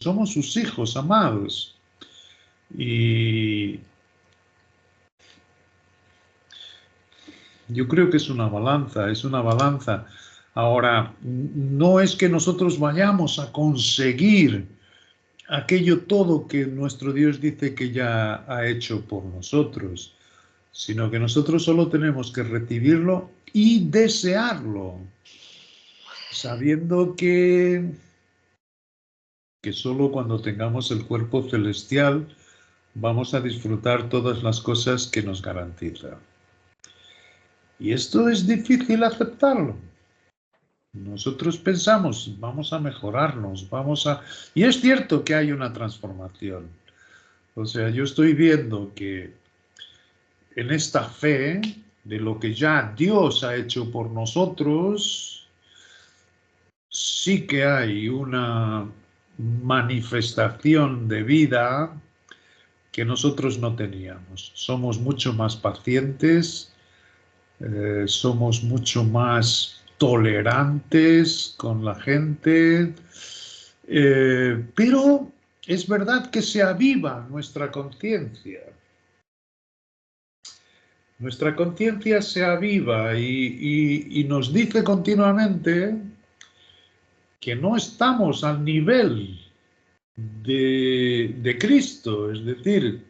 somos sus hijos amados. Y yo creo que es una balanza, es una balanza. Ahora, no es que nosotros vayamos a conseguir aquello todo que nuestro Dios dice que ya ha hecho por nosotros, sino que nosotros solo tenemos que recibirlo y desearlo, sabiendo que solo cuando tengamos el cuerpo celestial vamos a disfrutar todas las cosas que nos garantiza. Y esto es difícil aceptarlo. Nosotros pensamos, vamos a mejorarnos, Y es cierto que hay una transformación. O sea, yo estoy viendo que en esta fe de lo que ya Dios ha hecho por nosotros, sí que hay una manifestación de vida que nosotros no teníamos. Somos mucho más pacientes, somos mucho más tolerantes con la gente, pero es verdad que se aviva nuestra conciencia. Nuestra conciencia se aviva y nos dice continuamente que no estamos al nivel de Cristo, es decir,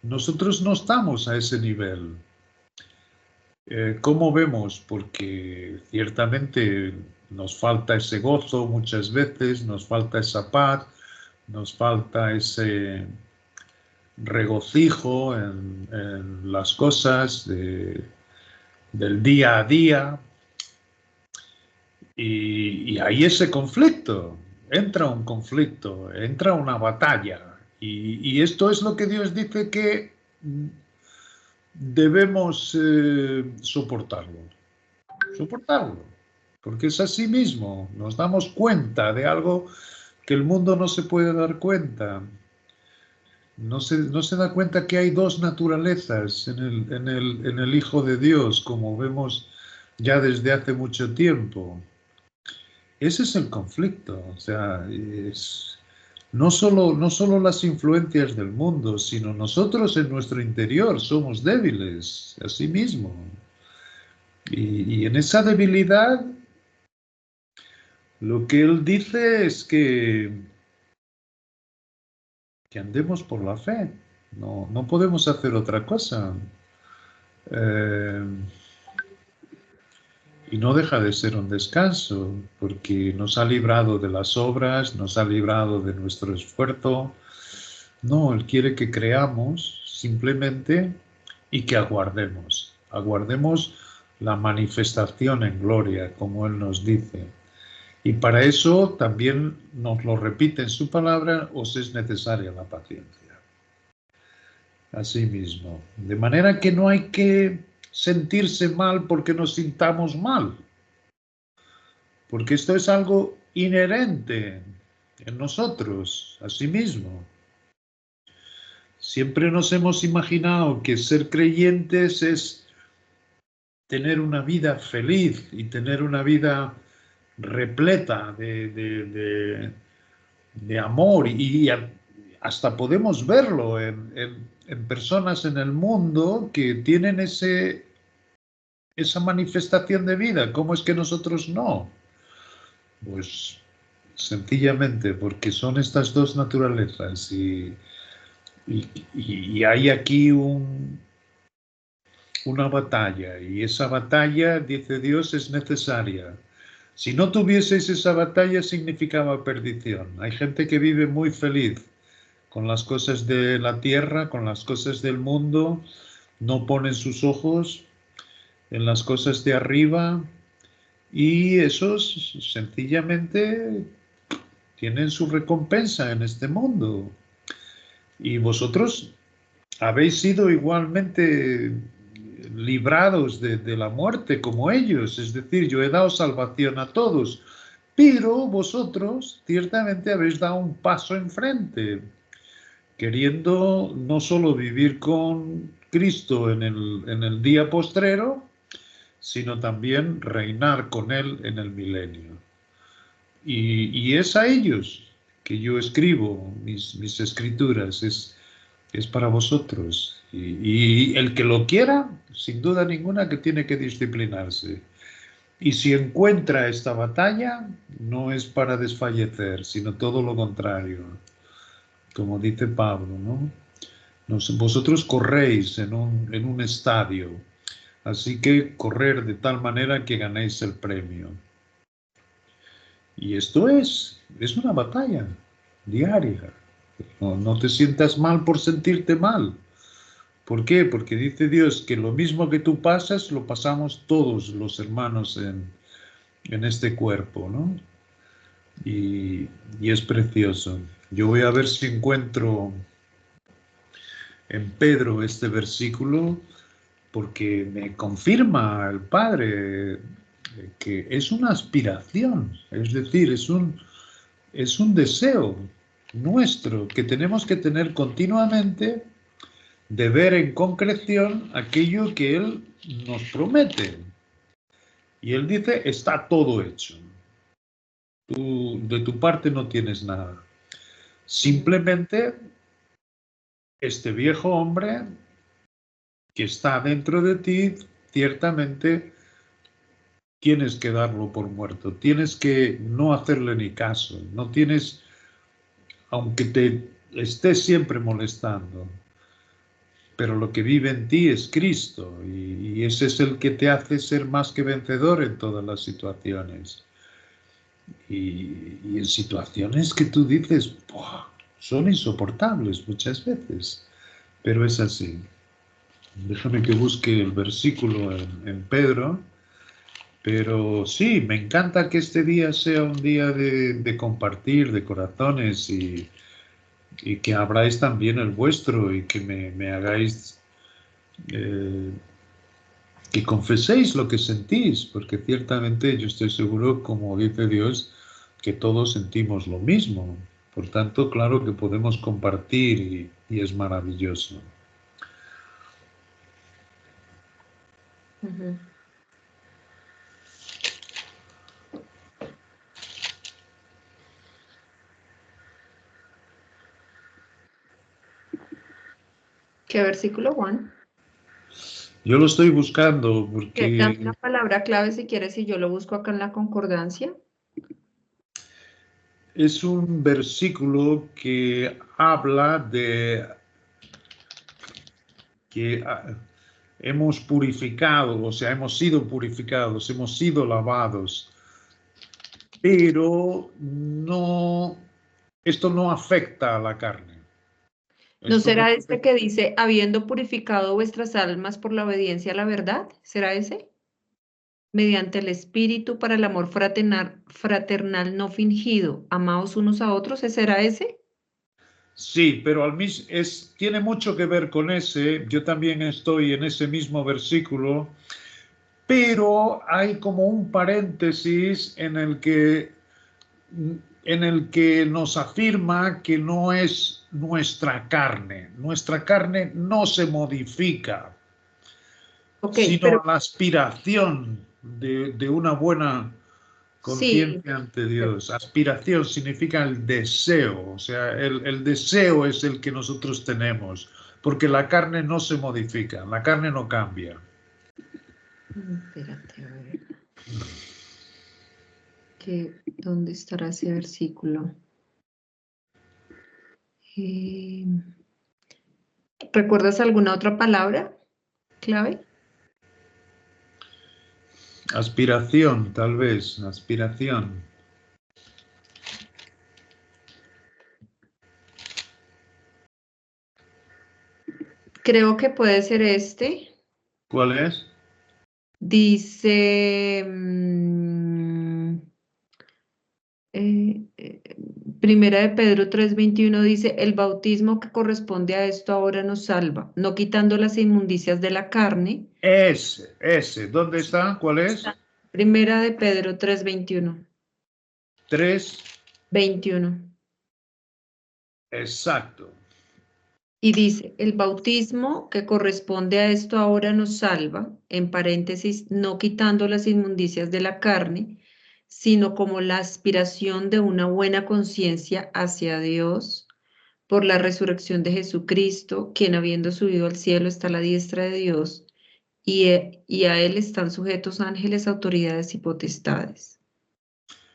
nosotros no estamos a ese nivel. ¿Cómo vemos? Porque ciertamente nos falta ese gozo muchas veces, nos falta esa paz, nos falta ese regocijo en las cosas del día a día. Y hay ese conflicto, entra un conflicto, entra una batalla. Y esto es lo que Dios dice que debemos soportarlo, porque es así mismo, nos damos cuenta de algo que el mundo no se puede dar cuenta. No se da cuenta que hay dos naturalezas en el Hijo de Dios, como vemos ya desde hace mucho tiempo. Ese es el conflicto, o sea, no solo las influencias del mundo, sino nosotros en nuestro interior somos débiles, así mismo. Y en esa debilidad, lo que él dice es que andemos por la fe, no podemos hacer otra cosa. Y no deja de ser un descanso, porque nos ha librado de las obras, nos ha librado de nuestro esfuerzo. No, Él quiere que creamos simplemente y que aguardemos. Aguardemos la manifestación en gloria, como Él nos dice. Y para eso también nos lo repite en su palabra, os es necesaria la paciencia. Así mismo. De manera que no hay que sentirse mal porque nos sintamos mal. Porque esto es algo inherente en nosotros, a sí mismo. Siempre nos hemos imaginado que ser creyentes es tener una vida feliz y tener una vida repleta de amor y hasta podemos verlo en personas en el mundo que tienen esa manifestación de vida. ¿Cómo es que nosotros no? Pues sencillamente porque son estas dos naturalezas y hay aquí una batalla y esa batalla, dice Dios, es necesaria. Si no tuvieseis esa batalla significaba perdición. Hay gente que vive muy feliz con las cosas de la tierra, con las cosas del mundo, no ponen sus ojos en las cosas de arriba y esos sencillamente tienen su recompensa en este mundo. Y vosotros habéis sido igualmente librados de la muerte como ellos, es decir, yo he dado salvación a todos, pero vosotros ciertamente habéis dado un paso enfrente, queriendo no solo vivir con Cristo en el día postrero, sino también reinar con Él en el milenio. Y es a ellos que yo escribo, mis escrituras, es para vosotros. Y el que lo quiera, sin duda ninguna, que tiene que disciplinarse. Y si encuentra esta batalla, no es para desfallecer, sino todo lo contrario. Como dice Pablo, ¿no? Vosotros corréis en un estadio, así que correr de tal manera que ganéis el premio. Y esto es una batalla diaria. No te sientas mal por sentirte mal. ¿Por qué? Porque dice Dios que lo mismo que tú pasas, lo pasamos todos los hermanos en este cuerpo, ¿no? Y es precioso. Yo voy a ver si encuentro en Pedro este versículo, porque me confirma el Padre que es una aspiración, es decir, es un deseo nuestro que tenemos que tener continuamente de ver en concreción aquello que Él nos promete. Y Él dice, está todo hecho. Tú, de tu parte no tienes nada. Simplemente este viejo hombre que está dentro de ti, ciertamente tienes que darlo por muerto. Tienes que no hacerle ni caso. No tienes, aunque te esté siempre molestando, pero lo que vive en ti es Cristo y ese es el que te hace ser más que vencedor en todas las situaciones. Y en situaciones que tú dices, son insoportables muchas veces, pero es así. Déjame que busque el versículo en Pedro, pero sí, me encanta que este día sea un día de compartir, de corazones y que abráis también el vuestro y que me hagáis, que confeséis lo que sentís, porque ciertamente yo estoy seguro, como dice Dios, que todos sentimos lo mismo. Por tanto, claro que podemos compartir y es maravilloso. Ujú. ¿Qué versículo, Juan? Yo lo estoy buscando Dame porque una palabra clave si quieres y yo lo busco acá en la concordancia. es un versículo que habla de que hemos purificado, o sea, hemos sido purificados, hemos sido lavados, pero no, esto no afecta a la carne. ¿No Esto no será este afecta. que dice, habiendo purificado vuestras almas por la obediencia a la verdad? ¿Será ese? Mediante el Espíritu para el amor fraternal no fingido, amaos unos a otros, ¿ese será ese? Sí, pero tiene mucho que ver con ese. Yo también estoy en ese mismo versículo, pero hay como un paréntesis en el que nos afirma que no es nuestra carne. Nuestra carne no se modifica, Ok, pero sino la aspiración de una buena sí, conciencia ante Dios. Aspiración significa el deseo, o sea, el deseo es el que nosotros tenemos, porque la carne no se modifica, la carne no cambia. espérate, a ver, ¿dónde estará ese versículo? Eh, ¿Recuerdas alguna otra palabra clave? Aspiración, tal vez, aspiración. Creo que puede ser este. ¿Cuál es? Dice, Primera de Pedro 3:21 dice, el bautismo que corresponde a esto ahora nos salva, no quitando las inmundicias de la carne. Ese. ¿Dónde está? ¿Cuál es? Primera de Pedro 3:21. 3. 21. Exacto. Y dice, el bautismo que corresponde a esto ahora nos salva, en paréntesis, no quitando las inmundicias de la carne, sino como la aspiración de una buena conciencia hacia Dios por la resurrección de Jesucristo, quien habiendo subido al cielo está a la diestra de Dios, y a él están sujetos ángeles, autoridades y potestades.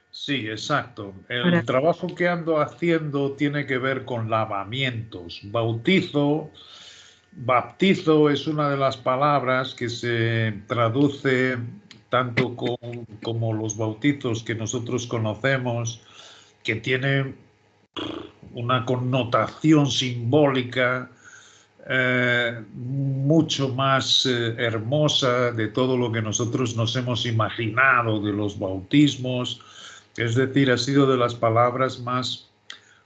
Sí, exacto. Ahora, El trabajo que ando haciendo tiene que ver con lavamientos. Baptizo es una de las palabras que se traduce tanto como los bautizos que nosotros conocemos, que tiene una connotación simbólica mucho más hermosa de todo lo que nosotros nos hemos imaginado de los bautismos. Es decir, ha sido de las palabras más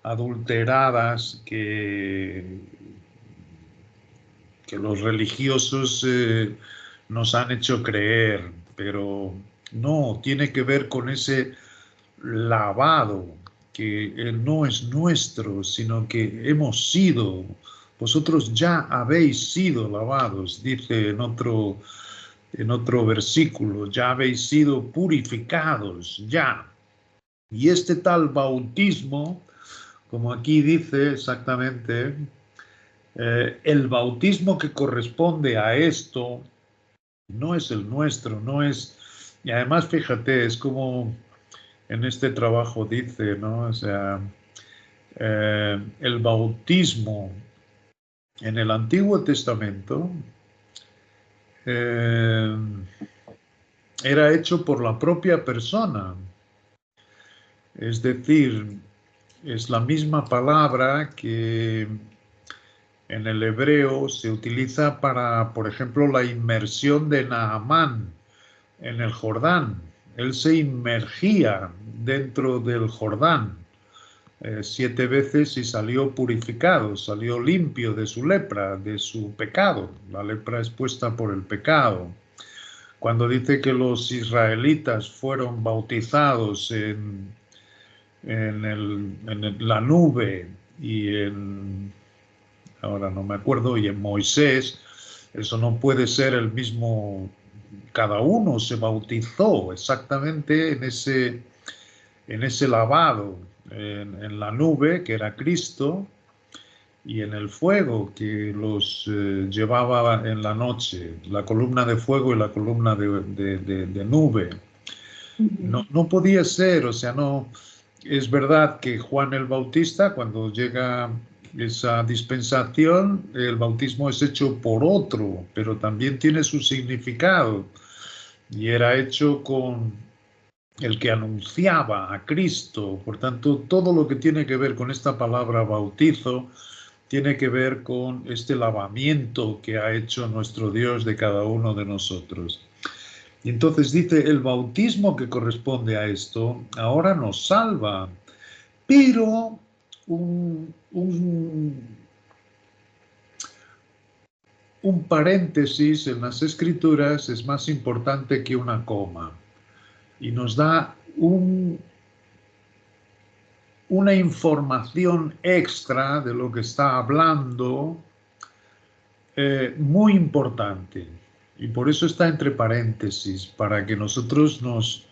adulteradas que los religiosos nos han hecho creer, pero no, tiene que ver con ese lavado que no es nuestro, sino que hemos sido, vosotros ya habéis sido lavados, dice en otro versículo, ya habéis sido purificados, ya. Y este tal bautismo, como aquí dice exactamente, el bautismo que corresponde a esto no es el nuestro, no es... Y además, fíjate, es como en este trabajo dice, ¿no? O sea, el bautismo en el Antiguo Testamento eh, era hecho por la propia persona. Es decir, es la misma palabra que en el hebreo se utiliza para, por ejemplo, la inmersión de Naamán en el Jordán. Él se inmergía dentro del Jordán 7 veces y salió purificado, salió limpio de su lepra, de su pecado. La lepra es puesta por el pecado. Cuando dice que los israelitas fueron bautizados la nube y ahora no me acuerdo, y en Moisés, eso no puede ser el mismo, cada uno se bautizó exactamente en ese lavado, en la nube, que era Cristo, y en el fuego que los llevaba en la noche, la columna de fuego y la columna de nube. No, no podía ser, o sea, no, es verdad que Juan el Bautista, cuando llega esa dispensación, el bautismo es hecho por otro, pero también tiene su significado, y era hecho con el que anunciaba a Cristo. Por tanto, todo lo que tiene que ver con esta palabra bautizo tiene que ver con este lavamiento que ha hecho nuestro Dios de cada uno de nosotros. Y entonces dice, el bautismo que corresponde a esto ahora nos salva, pero un paréntesis en las escrituras es más importante que una coma y nos da una información extra de lo que está hablando muy importante. Y por eso está entre paréntesis, para que nosotros nos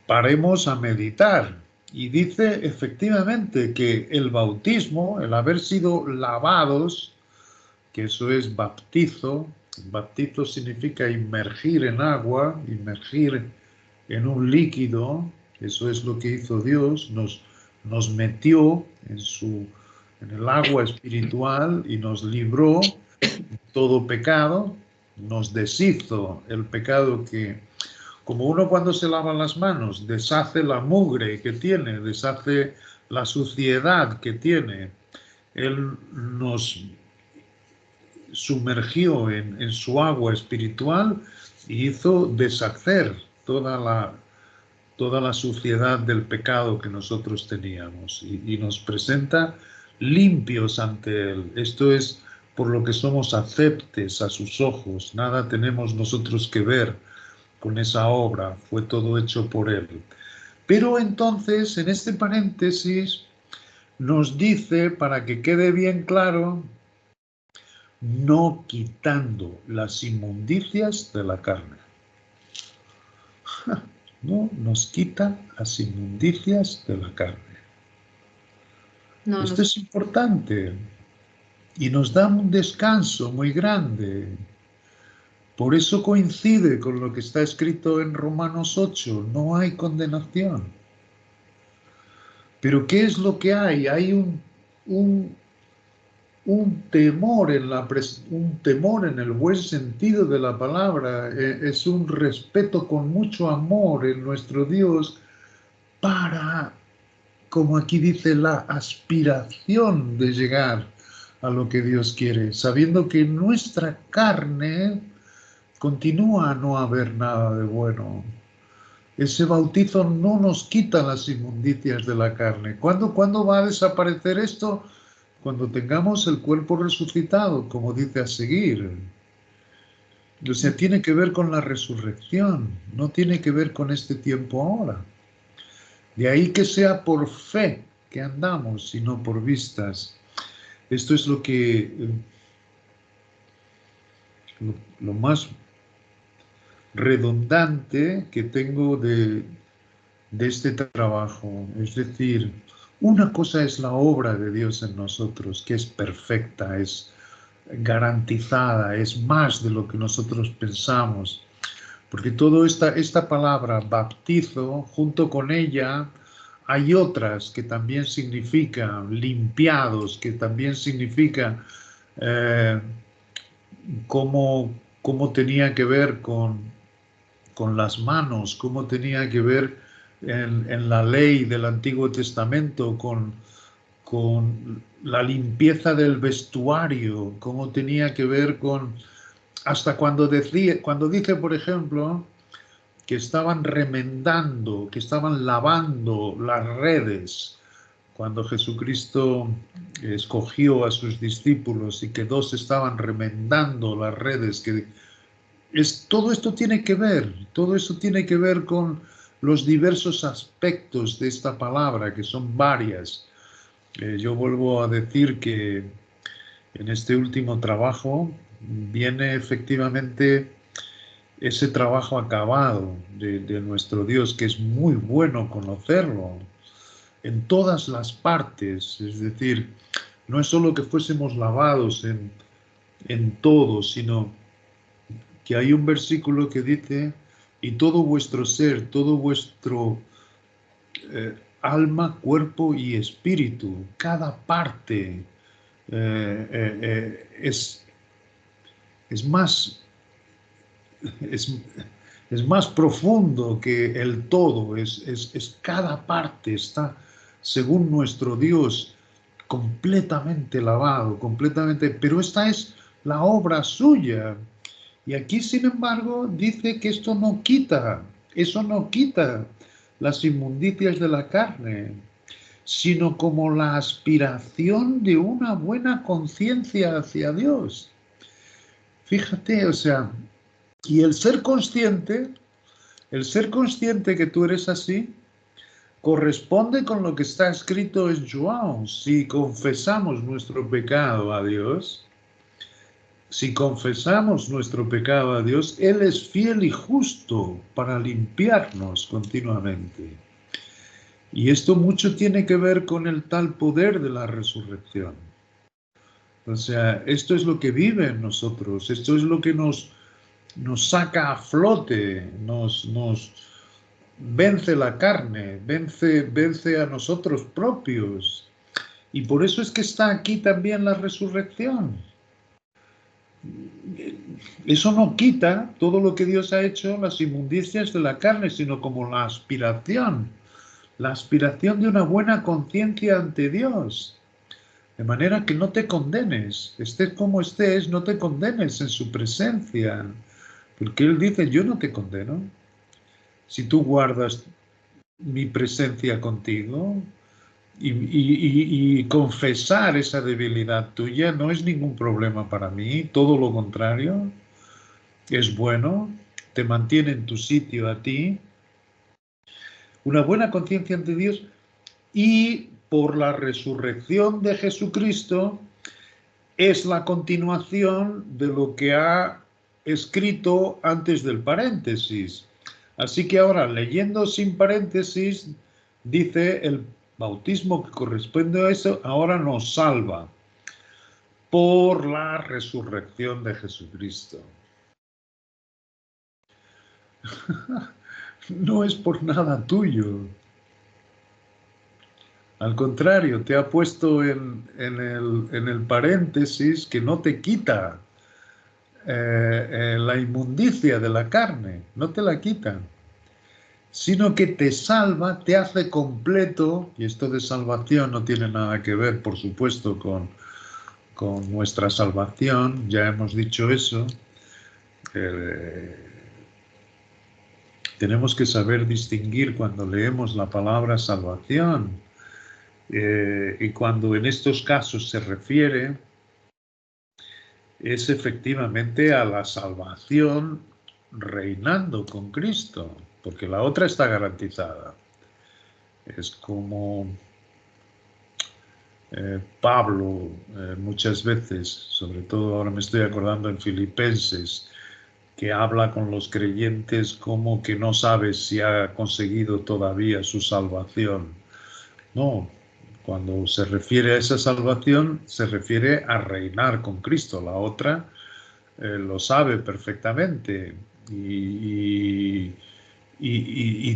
paremos a meditar. Y dice efectivamente que el bautismo, el haber sido lavados, que eso es baptizo, baptizo significa inmergir en agua, inmergir en un líquido, eso es lo que hizo Dios, nos metió en el agua espiritual y nos libró de todo pecado, nos deshizo el pecado que, como uno cuando se lava las manos, deshace la mugre que tiene, deshace la suciedad que tiene, Él nos sumergió en su agua espiritual y hizo deshacer toda la suciedad del pecado que nosotros teníamos y nos presenta limpios ante Él. Esto es por lo que somos aceptes a sus ojos. Nada tenemos nosotros que ver con esa obra, fue todo hecho por Él. Pero entonces, en este paréntesis, nos dice, para que quede bien claro, no quitando las inmundicias de la carne. no nos quita las inmundicias de la carne. No Esto nos... es importante y nos da un descanso muy grande. Por eso coincide con lo que está escrito en Romanos 8, no hay condenación. Pero ¿qué es lo que hay? Hay un temor un temor en el buen sentido de la palabra, es un respeto con mucho amor en nuestro Dios para, como aquí dice, la aspiración de llegar a lo que Dios quiere, sabiendo que en nuestra carne continúa a no haber nada de bueno. Ese bautizo no nos quita las inmundicias de la carne. ¿Cuándo va a desaparecer esto? Cuando tengamos el cuerpo resucitado, como dice a seguir. O sea, tiene que ver con la resurrección, no tiene que ver con este tiempo ahora. De ahí que sea por fe que andamos y no por vistas. Esto es lo que lo más redundante que tengo de este trabajo. Es decir, una cosa es la obra de Dios en nosotros, que es perfecta, es garantizada, es más de lo que nosotros pensamos. Porque toda esta palabra baptizo, junto con ella, hay otras que también significan limpiados, que también significan eh, cómo tenía que ver con las manos, cómo tenía que ver en la ley del Antiguo Testamento con la limpieza del vestuario, cómo tenía que ver con, hasta cuando dice, por ejemplo, que estaban remendando, que estaban lavando las redes, cuando Jesucristo escogió a sus discípulos y que dos estaban remendando las redes, todo esto tiene que ver, todo eso tiene que ver con los diversos aspectos de esta palabra, que son varias. Yo vuelvo a decir que en este último trabajo viene efectivamente ese trabajo acabado de nuestro Dios, que es muy bueno conocerlo en todas las partes. Es decir, no es solo que fuésemos lavados en todo, sino que hay un versículo que dice, y todo vuestro ser, todo vuestro alma, cuerpo y espíritu, cada parte es más, es, es más profundo que el todo, es cada parte está, según nuestro Dios, completamente lavado, completamente, pero esta es la obra suya. Y aquí, sin embargo, dice que esto no quita, eso no quita las inmundicias de la carne, sino como la aspiración de una buena conciencia hacia Dios. Fíjate, o sea, y el ser consciente que tú eres así, corresponde con lo que está escrito en João. Si confesamos nuestro pecado a Dios, si confesamos nuestro pecado a Dios, Él es fiel y justo para limpiarnos continuamente. Y esto mucho tiene que ver con el tal poder de la resurrección. O sea, esto es lo que vive en nosotros, esto es lo que nos saca a flote, nos vence la carne, vence a nosotros propios. Y por eso es que está aquí también la resurrección. Eso no quita todo lo que Dios ha hecho, las inmundicias de la carne, sino como la aspiración de una buena conciencia ante Dios. De manera que no te condenes, estés como estés, no te condenes en su presencia. Porque Él dice, yo no te condeno. Si tú guardas mi presencia contigo y confesar esa debilidad tuya no es ningún problema para mí, todo lo contrario, es bueno, te mantiene en tu sitio a ti, una buena conciencia ante Dios y por la resurrección de Jesucristo es la continuación de lo que ha escrito antes del paréntesis. Así que ahora, leyendo sin paréntesis, dice el bautismo que corresponde a eso, ahora nos salva por la resurrección de Jesucristo. No es por nada tuyo. Al contrario, te ha puesto en el paréntesis que no te quita la inmundicia de la carne, no te la quita, sino que te salva, te hace completo, y esto de salvación no tiene nada que ver, por supuesto, con nuestra salvación, ya hemos dicho eso. Tenemos que saber distinguir cuando leemos la palabra salvación y cuando en estos casos se refiere es efectivamente a la salvación reinando con Cristo, porque la otra está garantizada. Es como Pablo muchas veces, sobre todo ahora me estoy acordando en Filipenses, que habla con los creyentes como que no sabe si ha conseguido todavía su salvación. No, cuando se refiere a esa salvación, se refiere a reinar con Cristo. La otra lo sabe perfectamente y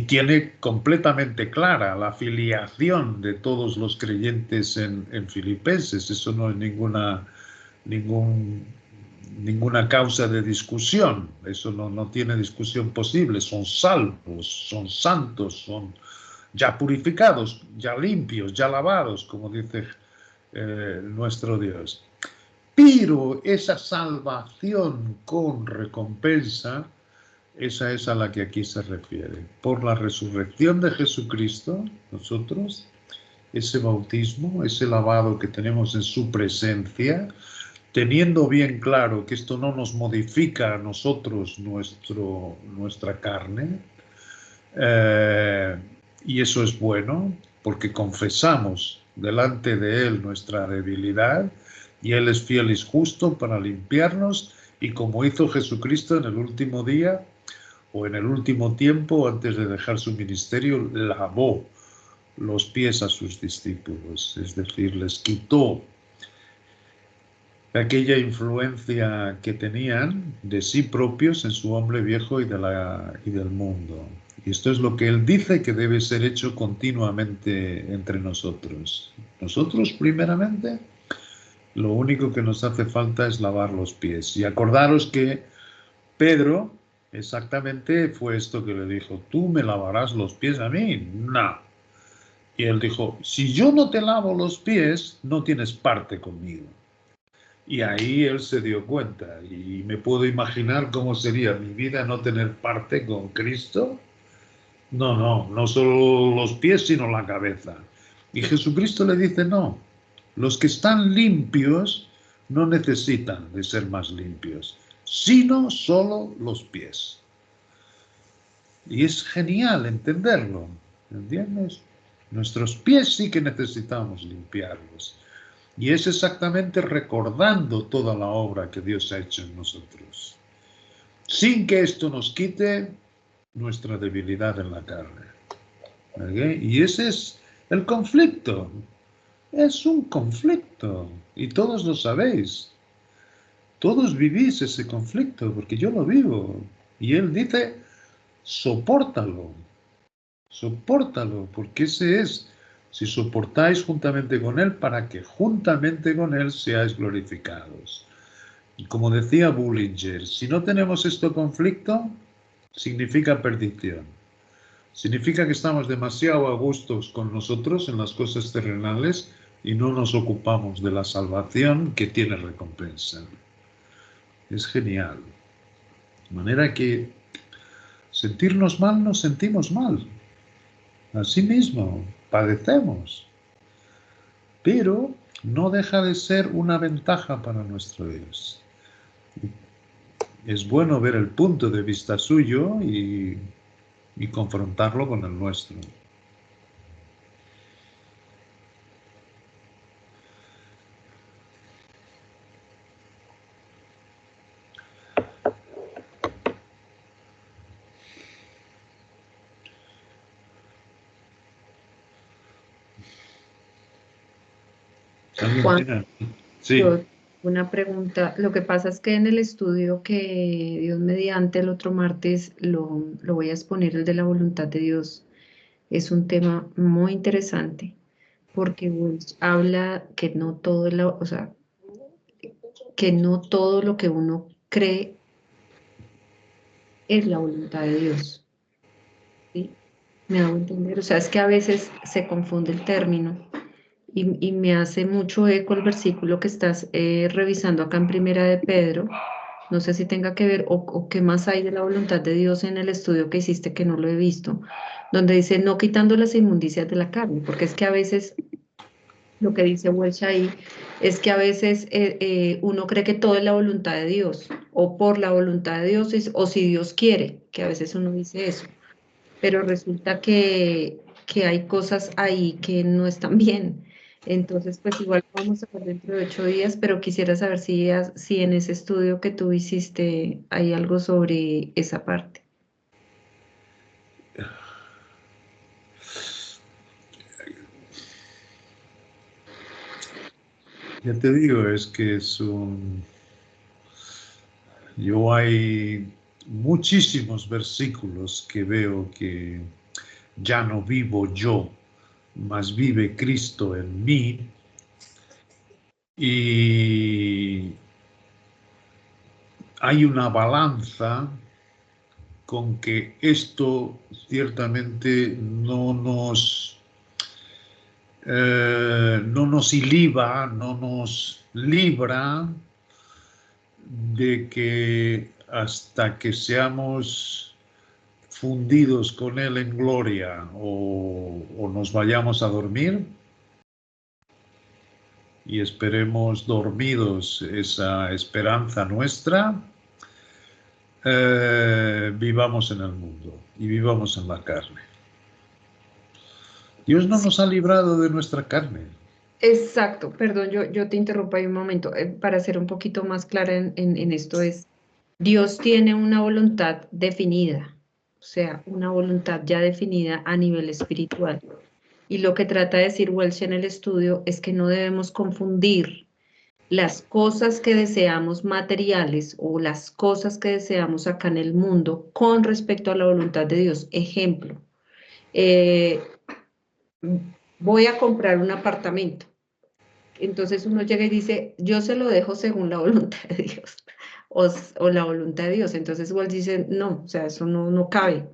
tiene completamente clara la filiación de todos los creyentes en Filipenses. Eso no es ningún, ninguna causa de discusión. Eso no tiene discusión posible. Son salvos, son santos, son ya purificados, ya limpios, ya lavados, como dice nuestro Dios. Pero esa salvación con recompensa, esa es a la que aquí se refiere. Por la resurrección de Jesucristo, nosotros, ese bautismo, ese lavado que tenemos en su presencia, teniendo bien claro que esto no nos modifica a nosotros nuestra carne, y eso es bueno, porque confesamos delante de Él nuestra debilidad, y Él es fiel y justo para limpiarnos, y como hizo Jesucristo en el último día, o en el último tiempo, antes de dejar su ministerio, lavó los pies a sus discípulos, es decir, les quitó aquella influencia que tenían de sí propios en su hombre viejo y del mundo. Y esto es lo que él dice que debe ser hecho continuamente entre nosotros. Nosotros, primeramente, lo único que nos hace falta es lavar los pies. Y acordaros que Pedro exactamente fue esto que le dijo: ¿tú me lavarás los pies a mí? No. Y él dijo: si yo no te lavo los pies, no tienes parte conmigo. Y ahí él se dio cuenta, y me puedo imaginar cómo sería mi vida no tener parte con Cristo. No solo los pies, sino la cabeza. Y Jesucristo le dice: no, los que están limpios no necesitan de ser más limpios, sino solo los pies. Y es genial entenderlo, ¿entiendes? Nuestros pies sí que necesitamos limpiarlos. Y es exactamente recordando toda la obra que Dios ha hecho en nosotros, sin que esto nos quite nuestra debilidad en la carne. ¿Okay? Y ese es el conflicto. Es un conflicto. Y todos lo sabéis. Todos vivís ese conflicto, porque yo lo vivo. Y Él dice: sopórtalo. Sopórtalo, porque ese es, si soportáis juntamente con Él, para que juntamente con Él seáis glorificados. Y como decía Bullinger, si no tenemos este conflicto, significa perdición. Significa que estamos demasiado a gustos con nosotros en las cosas terrenales y no nos ocupamos de la salvación que tiene recompensa. Es genial. De manera que sentirnos mal nos sentimos mal. Así mismo, padecemos. Pero no deja de ser una ventaja para nuestro Dios. Es bueno ver el punto de vista suyo y confrontarlo con el nuestro. ¿Alguien Juan, tiene? Sí. yo una pregunta. Lo que pasa es que en el estudio que Dios mediante el otro martes lo voy a exponer, el de la voluntad de Dios. Es un tema muy interesante porque Welch habla que no todo, o sea, que no todo lo que uno cree es la voluntad de Dios. ¿Sí? ¿Me hago entender? O sea, es que a veces se confunde el término y me hace mucho eco el versículo que estás revisando acá en Primera de Pedro. No sé si tenga que ver o qué más hay de la voluntad de Dios en el estudio que hiciste que no lo he visto, donde dice no quitando las inmundicias de la carne, porque es que a veces lo que dice Welch ahí es que a veces uno cree que todo es la voluntad de Dios o por la voluntad de Dios o si Dios quiere, que a veces uno dice eso, pero resulta que hay cosas ahí que no están bien. Entonces, pues igual vamos a ver dentro de 8 días, pero quisiera saber si en ese estudio que tú hiciste hay algo sobre esa parte. Ya te digo, es que es un... Yo hay muchísimos versículos que veo que ya no vivo yo, mas vive Cristo en mí. Y hay una balanza con que esto ciertamente no nos iliba, no nos libra de que hasta que seamos fundidos con Él en gloria o nos vayamos a dormir y esperemos dormidos esa esperanza nuestra, vivamos en el mundo y vivamos en la carne. Dios no Sí, nos ha librado de nuestra carne. exacto, perdón, yo te interrumpo ahí un momento. Para ser un poquito más clara en esto es, Dios tiene una voluntad definida, o sea, una voluntad ya definida a nivel espiritual. Y lo que trata de decir Welch en el estudio es que no debemos confundir las cosas que deseamos materiales o las cosas que deseamos acá en el mundo con respecto a la voluntad de Dios. Ejemplo, eh, voy a comprar un apartamento. Entonces uno llega y dice, yo se lo dejo según la voluntad de Dios o la voluntad de Dios. Entonces Walt dice, no, o sea, eso no cabe.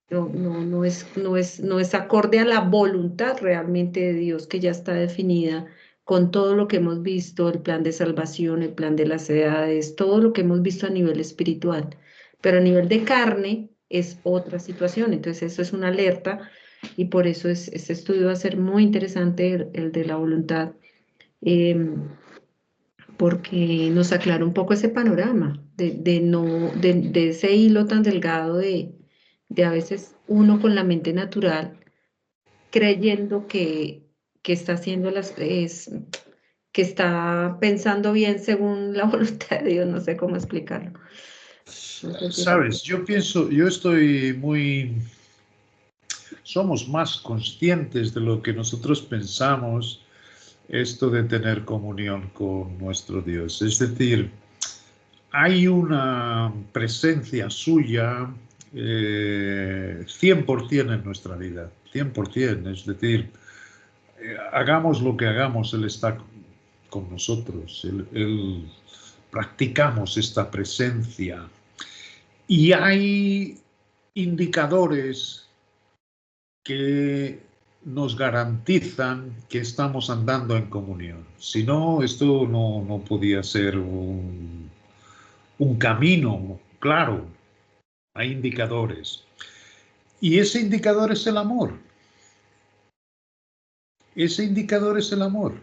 No es acorde a la voluntad realmente de Dios que ya está definida con todo lo que hemos visto, el plan de salvación, el plan de las edades, todo lo que hemos visto a nivel espiritual. Pero a nivel de carne es otra situación. Entonces eso es una alerta y por eso este estudio va a ser muy interesante, el de la voluntad, porque nos aclara un poco ese panorama de ese hilo tan delgado de a veces uno con la mente natural creyendo que está haciendo que está pensando bien según la voluntad de Dios, no sé cómo explicarlo. No sé si Sabes, yo pienso, yo estoy muy, somos más conscientes de lo que nosotros pensamos esto de tener comunión con nuestro Dios. Es decir, hay una presencia suya 100% en nuestra vida, 100%. Es decir, hagamos lo que hagamos, Él está con nosotros, Él practicamos esta presencia. Y hay indicadores que nos garantizan que estamos andando en comunión. Si no, esto no podía ser un camino claro. Hay indicadores. Y ese indicador es el amor. Ese indicador es el amor.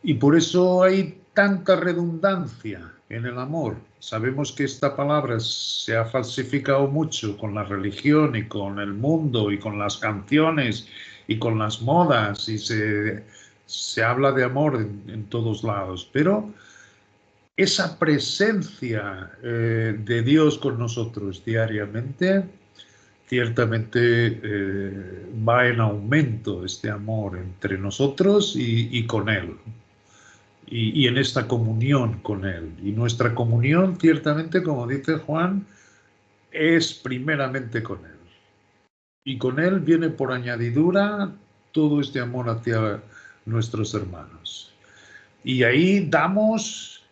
Y por eso hay tanta redundancia en el amor. Sabemos que esta palabra se ha falsificado mucho con la religión y con el mundo y con las canciones y con las modas y se habla de amor en todos lados. Pero esa presencia de Dios con nosotros diariamente ciertamente va en aumento este amor entre nosotros y con Él, y en esta comunión con Él. Y nuestra comunión, ciertamente, como dice Juan, es primeramente con Él. Y con Él viene por añadidura todo este amor hacia nuestros hermanos. Y ahí damos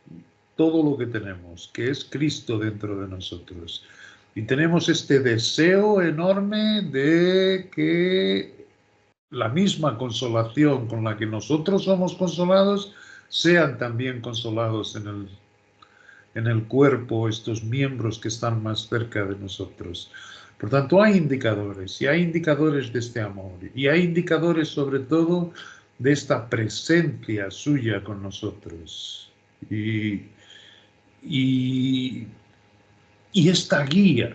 todo lo que tenemos, que es Cristo dentro de nosotros. Y tenemos este deseo enorme de que la misma consolación con la que nosotros somos consolados, sean también consolados en el cuerpo estos miembros que están más cerca de nosotros. Por tanto, hay indicadores, y hay indicadores de este amor, y hay indicadores sobre todo de esta presencia suya con nosotros. Y esta guía,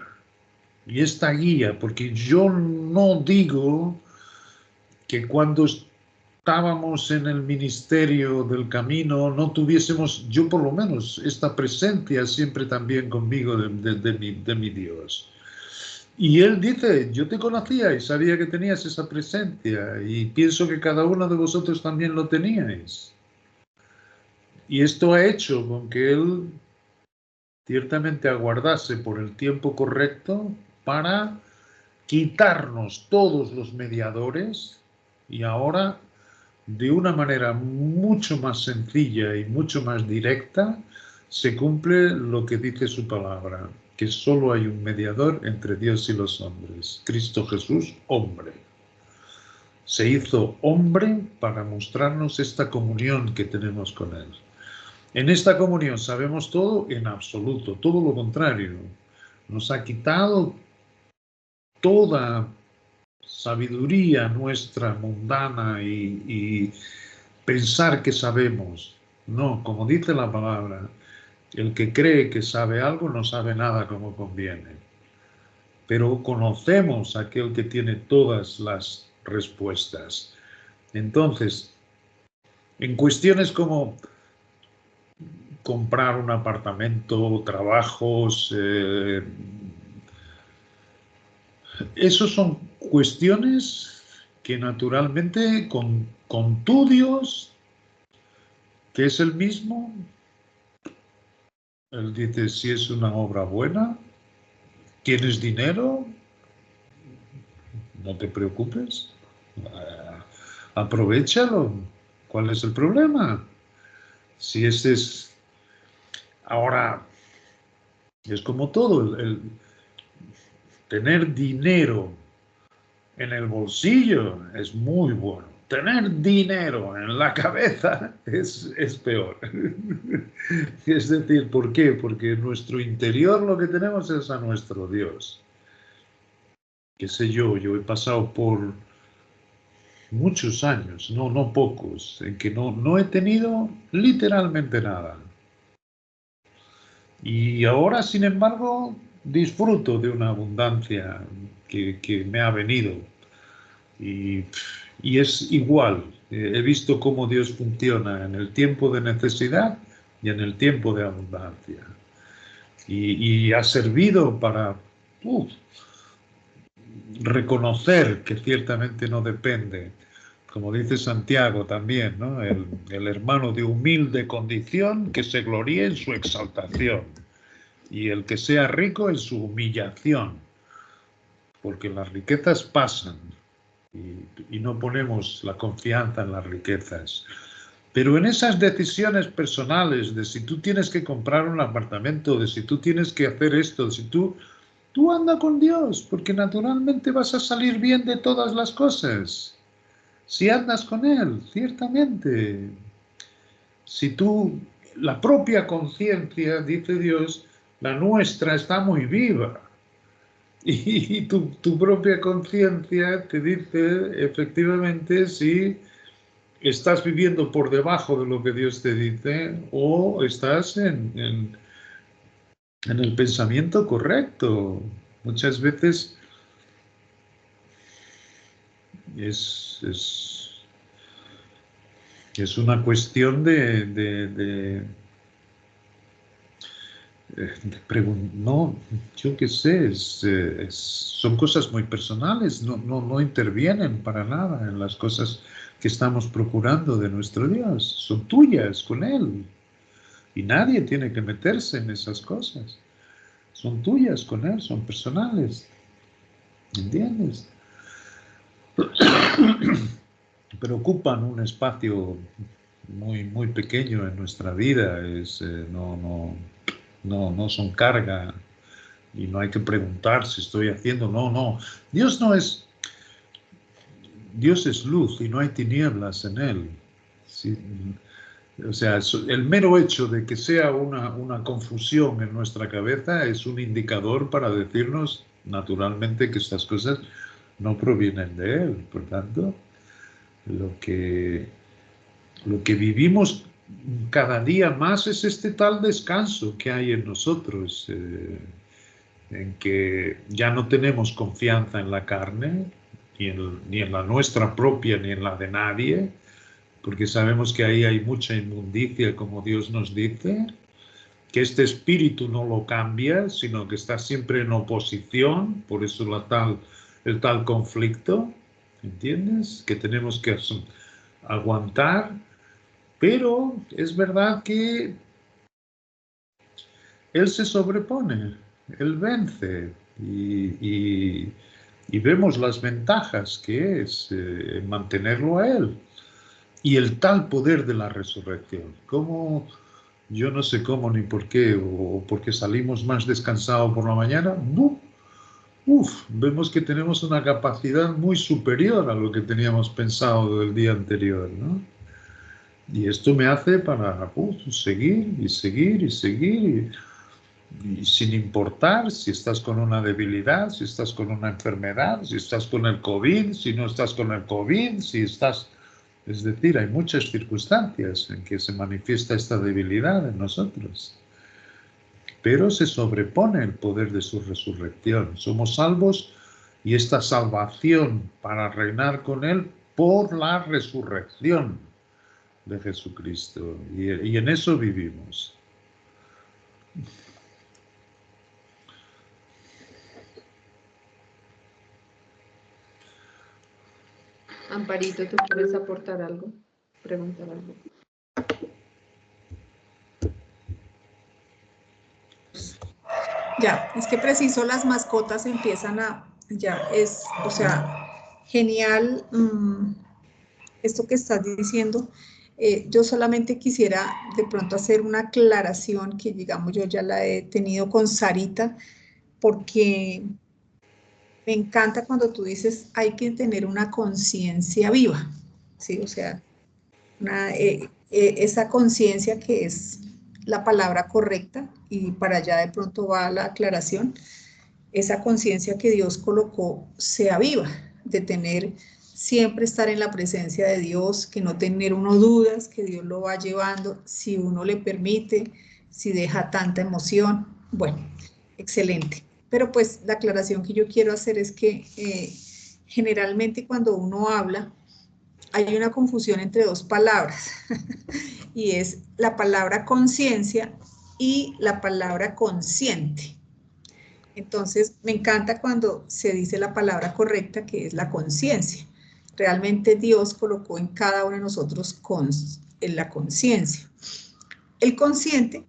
porque yo no digo que cuando estábamos en el ministerio del camino no tuviésemos, yo por lo menos, esta presencia siempre también conmigo de mi Dios. Y Él dice, yo te conocía y sabía que tenías esa presencia, y pienso que cada uno de vosotros también lo teníais. Y esto ha hecho con que Él ciertamente aguardase por el tiempo correcto para quitarnos todos los mediadores, y ahora, de una manera mucho más sencilla y mucho más directa, se cumple lo que dice su palabra, que solo hay un mediador entre Dios y los hombres, Cristo Jesús, hombre. Se hizo hombre para mostrarnos esta comunión que tenemos con Él. En esta comunión sabemos todo en absoluto, todo lo contrario. Nos ha quitado toda sabiduría nuestra mundana y pensar que sabemos. No, como dice la palabra, el que cree que sabe algo no sabe nada como conviene. Pero conocemos a aquel que tiene todas las respuestas. Entonces, en cuestiones como comprar un apartamento, trabajos, esos son cuestiones que naturalmente con tu Dios, que es el mismo, Él dice, si es una obra buena, tienes dinero, no te preocupes, aprovéchalo. ¿Cuál es el problema? Si ese es... Ahora, es como todo, tener dinero en el bolsillo es muy bueno. Tener dinero en la cabeza es peor. Es decir, ¿por qué? Porque en nuestro interior lo que tenemos es a nuestro Dios. Qué sé yo he pasado por muchos años, no pocos, en que no he tenido literalmente nada. Y ahora, sin embargo, disfruto de una abundancia que me ha venido. Y es igual. He visto cómo Dios funciona en el tiempo de necesidad y en el tiempo de abundancia. Y ha servido para reconocer que ciertamente no depende, como dice Santiago también, ¿no? El hermano de humilde condición que se gloríe en su exaltación, y el que sea rico en su humillación, porque las riquezas pasan y no ponemos la confianza en las riquezas. Pero en esas decisiones personales de si tú tienes que comprar un apartamento, de si tú tienes que hacer esto, de si tú anda con Dios, porque naturalmente vas a salir bien de todas las cosas. Si andas con Él, ciertamente. Si tú, la propia conciencia, dice Dios, la nuestra está muy viva. Y tu propia conciencia te dice efectivamente si estás viviendo por debajo de lo que Dios te dice o estás en el pensamiento correcto. Muchas veces es una cuestión No, yo qué sé, son cosas muy personales, no intervienen para nada en las cosas que estamos procurando de nuestro Dios, son tuyas con Él y nadie tiene que meterse en esas cosas, son tuyas con Él, son personales, ¿entiendes? Pero ocupan un espacio muy pequeño en nuestra vida, no son carga. Y no hay que preguntar si estoy haciendo, no. Dios no es, Dios es luz y no hay tinieblas en Él. Sí, o sea, el mero hecho de que sea una confusión en nuestra cabeza es un indicador para decirnos naturalmente que estas cosas no provienen de Él. Por tanto, lo que, lo que vivimos cada día más es este tal descanso que hay en nosotros. En que ya no tenemos confianza en la carne, ni en la nuestra propia, ni en la de nadie, porque sabemos que ahí hay mucha inmundicia, como Dios nos dice, que este espíritu no lo cambia, sino que está siempre en oposición, por eso el tal conflicto, ¿entiendes? Que tenemos que aguantar, pero es verdad que Él se sobrepone, Él vence y vemos las ventajas que es mantenerlo a Él y el tal poder de la resurrección. Como yo no sé cómo ni por qué, o porque salimos más descansados por la mañana, vemos que tenemos una capacidad muy superior a lo que teníamos pensado del día anterior, ¿no? Y esto me hace para seguir y seguir y seguir. Y sin importar si estás con una debilidad, si estás con una enfermedad, si estás con el COVID, si no estás con el COVID, si estás... Es decir, hay muchas circunstancias en que se manifiesta esta debilidad en nosotros. Pero se sobrepone el poder de su resurrección. Somos salvos y esta salvación para reinar con Él por la resurrección de Jesucristo. Y en eso vivimos. Amparito, ¿tú quieres aportar algo? Preguntar algo. Ya, es que preciso las mascotas empiezan o sea, genial esto que estás diciendo. Yo solamente quisiera de pronto hacer una aclaración que, digamos, yo ya la he tenido con Sarita, porque me encanta cuando tú dices hay que tener una conciencia viva, ¿sí? O sea, esa conciencia que es la palabra correcta, y para allá de pronto va la aclaración, esa conciencia que Dios colocó sea viva, de tener siempre estar en la presencia de Dios, que no tener uno dudas, que Dios lo va llevando, si uno le permite, si deja tanta emoción. Bueno, excelente. Pero pues la aclaración que yo quiero hacer es que generalmente cuando uno habla, hay una confusión entre dos palabras, y es la palabra conciencia y la palabra consciente. Entonces, me encanta cuando se dice la palabra correcta, que es la conciencia. Realmente Dios colocó en cada uno de nosotros en la conciencia. El consciente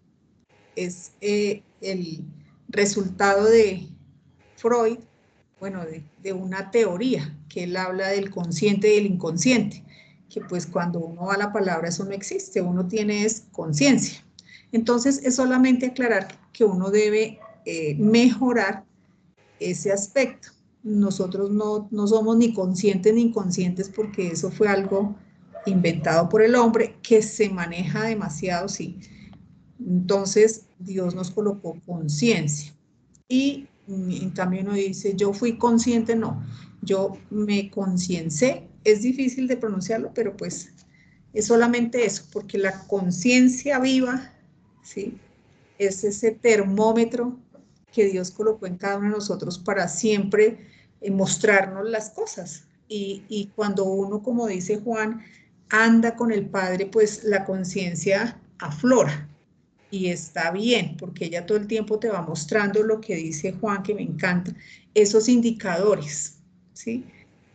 es el resultado de Freud, bueno, de una teoría, que él habla del consciente y del inconsciente, que pues cuando uno va a la palabra eso no existe, uno tiene es conciencia. Entonces, es solamente aclarar que uno debe mejorar ese aspecto. Nosotros no somos ni conscientes ni inconscientes, porque eso fue algo inventado por el hombre que se maneja demasiado, sí. Entonces, Dios nos colocó conciencia. Y en cambio uno dice, yo fui consciente, no, yo me conciencé. Es difícil de pronunciarlo, pero pues es solamente eso, porque la conciencia viva, ¿sí?, es ese termómetro que Dios colocó en cada uno de nosotros para siempre mostrarnos las cosas. Y cuando uno, como dice Juan, anda con el Padre, pues la conciencia aflora. y está bien, porque ella todo el tiempo te va mostrando lo que dice Juan, que me encanta, esos indicadores, ¿sí?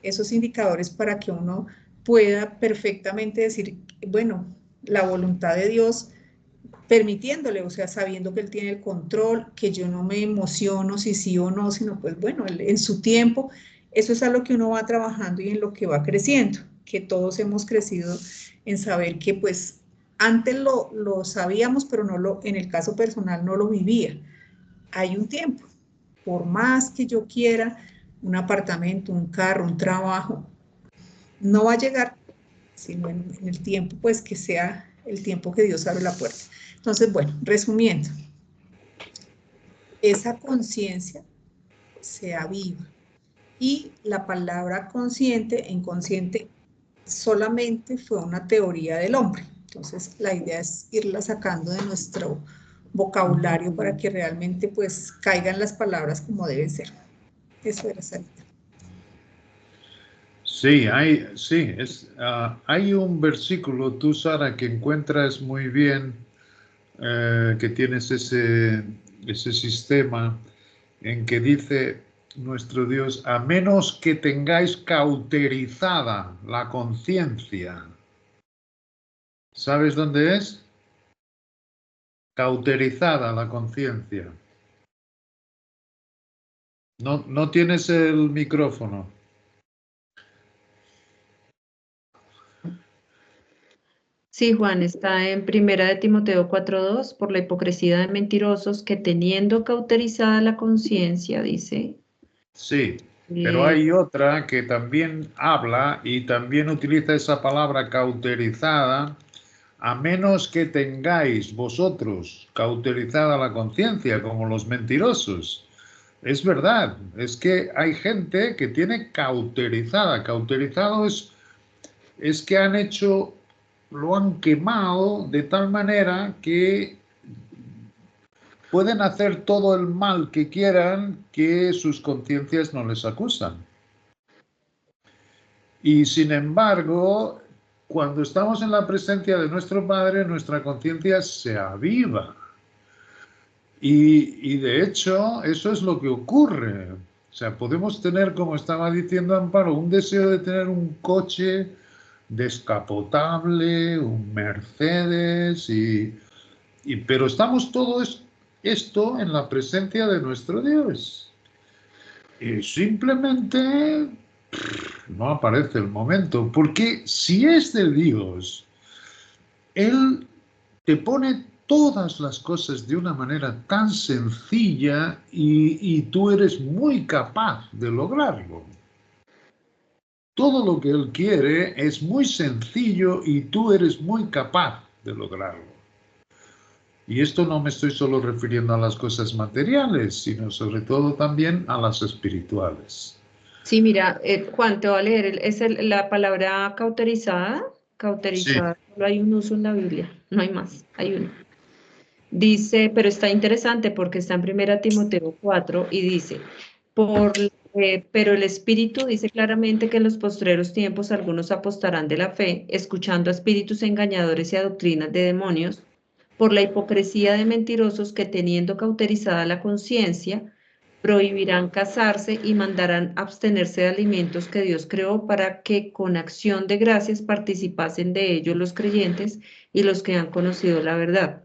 Esos indicadores para que uno pueda perfectamente decir, bueno, la voluntad de Dios permitiéndole, o sea, sabiendo que Él tiene el control, que yo no me emociono si sí o no, sino pues bueno, en su tiempo, eso es a lo que uno va trabajando y en lo que va creciendo, que todos hemos crecido en saber que pues antes lo sabíamos, pero en el caso personal no lo vivía. Hay un tiempo, por más que yo quiera un apartamento, un carro, un trabajo, no va a llegar, sino en el tiempo, pues que sea el tiempo que Dios abre la puerta. Entonces, bueno, resumiendo, esa conciencia se aviva y la palabra consciente e inconsciente solamente fue una teoría del hombre. Entonces, la idea es irla sacando de nuestro vocabulario para que realmente pues caigan las palabras como deben ser. Eso era Sarita. Sí, hay un versículo, tú Sara, que encuentras muy bien, que tienes ese sistema en que dice nuestro Dios, a menos que tengáis cauterizada la conciencia. ¿Sabes dónde es? Cauterizada la conciencia. No tienes el micrófono. Sí, Juan, está en Primera de Timoteo 4:2, por la hipocresía de mentirosos que teniendo cauterizada la conciencia, dice. Sí, pero hay otra que también habla y también utiliza esa palabra cauterizada, a menos que tengáis vosotros cauterizada la conciencia, como los mentirosos. Es verdad, es que hay gente que tiene cauterizada. Cauterizado es que lo han quemado de tal manera que pueden hacer todo el mal que quieran, que sus conciencias no les acusan. Y sin embargo, cuando estamos en la presencia de nuestro Padre, nuestra conciencia se aviva. Y de hecho, eso es lo que ocurre. O sea, podemos tener, como estaba diciendo Amparo, un deseo de tener un coche descapotable, un Mercedes, pero estamos todo esto en la presencia de nuestro Dios. Y simplemente no aparece el momento, porque si es de Dios, Él te pone todas las cosas de una manera tan sencilla y tú eres muy capaz de lograrlo. Todo lo que Él quiere es muy sencillo y tú eres muy capaz de lograrlo. Y esto no me estoy solo refiriendo a las cosas materiales, sino sobre todo también a las espirituales. Sí, mira, Juan, te voy a leer, la palabra cauterizada, Sí, solo hay un uso en la Biblia, no hay más, hay uno. Dice, pero está interesante porque está en 1 Timoteo 4 y dice, pero el Espíritu dice claramente que en los postreros tiempos algunos apostarán de la fe, escuchando a espíritus engañadores y a doctrinas de demonios, por la hipocresía de mentirosos que teniendo cauterizada la conciencia, prohibirán casarse y mandarán abstenerse de alimentos que Dios creó para que con acción de gracias participasen de ellos los creyentes y los que han conocido la verdad.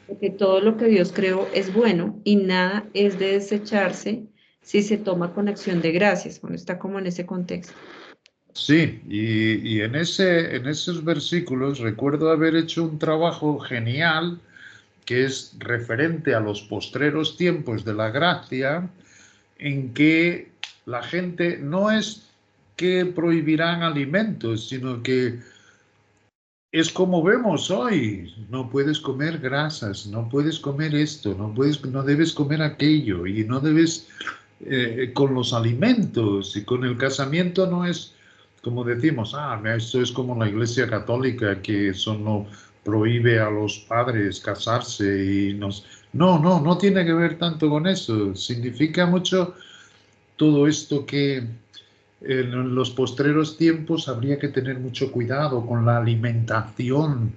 Porque todo lo que Dios creó es bueno y nada es de desecharse si se toma con acción de gracias. Bueno, está como en ese contexto. sí, y en esos versículos recuerdo haber hecho un trabajo genial que es referente a los postreros tiempos de la gracia, en que la gente no es que prohibirán alimentos, sino que es como vemos hoy, no puedes comer grasas, no puedes comer esto, no debes comer aquello, y no debes con los alimentos y con el casamiento no es como decimos, esto es como la Iglesia Católica que eso no prohíbe a los padres casarse y no tiene que ver tanto con eso, significa mucho todo esto que en los postreros tiempos habría que tener mucho cuidado con la alimentación,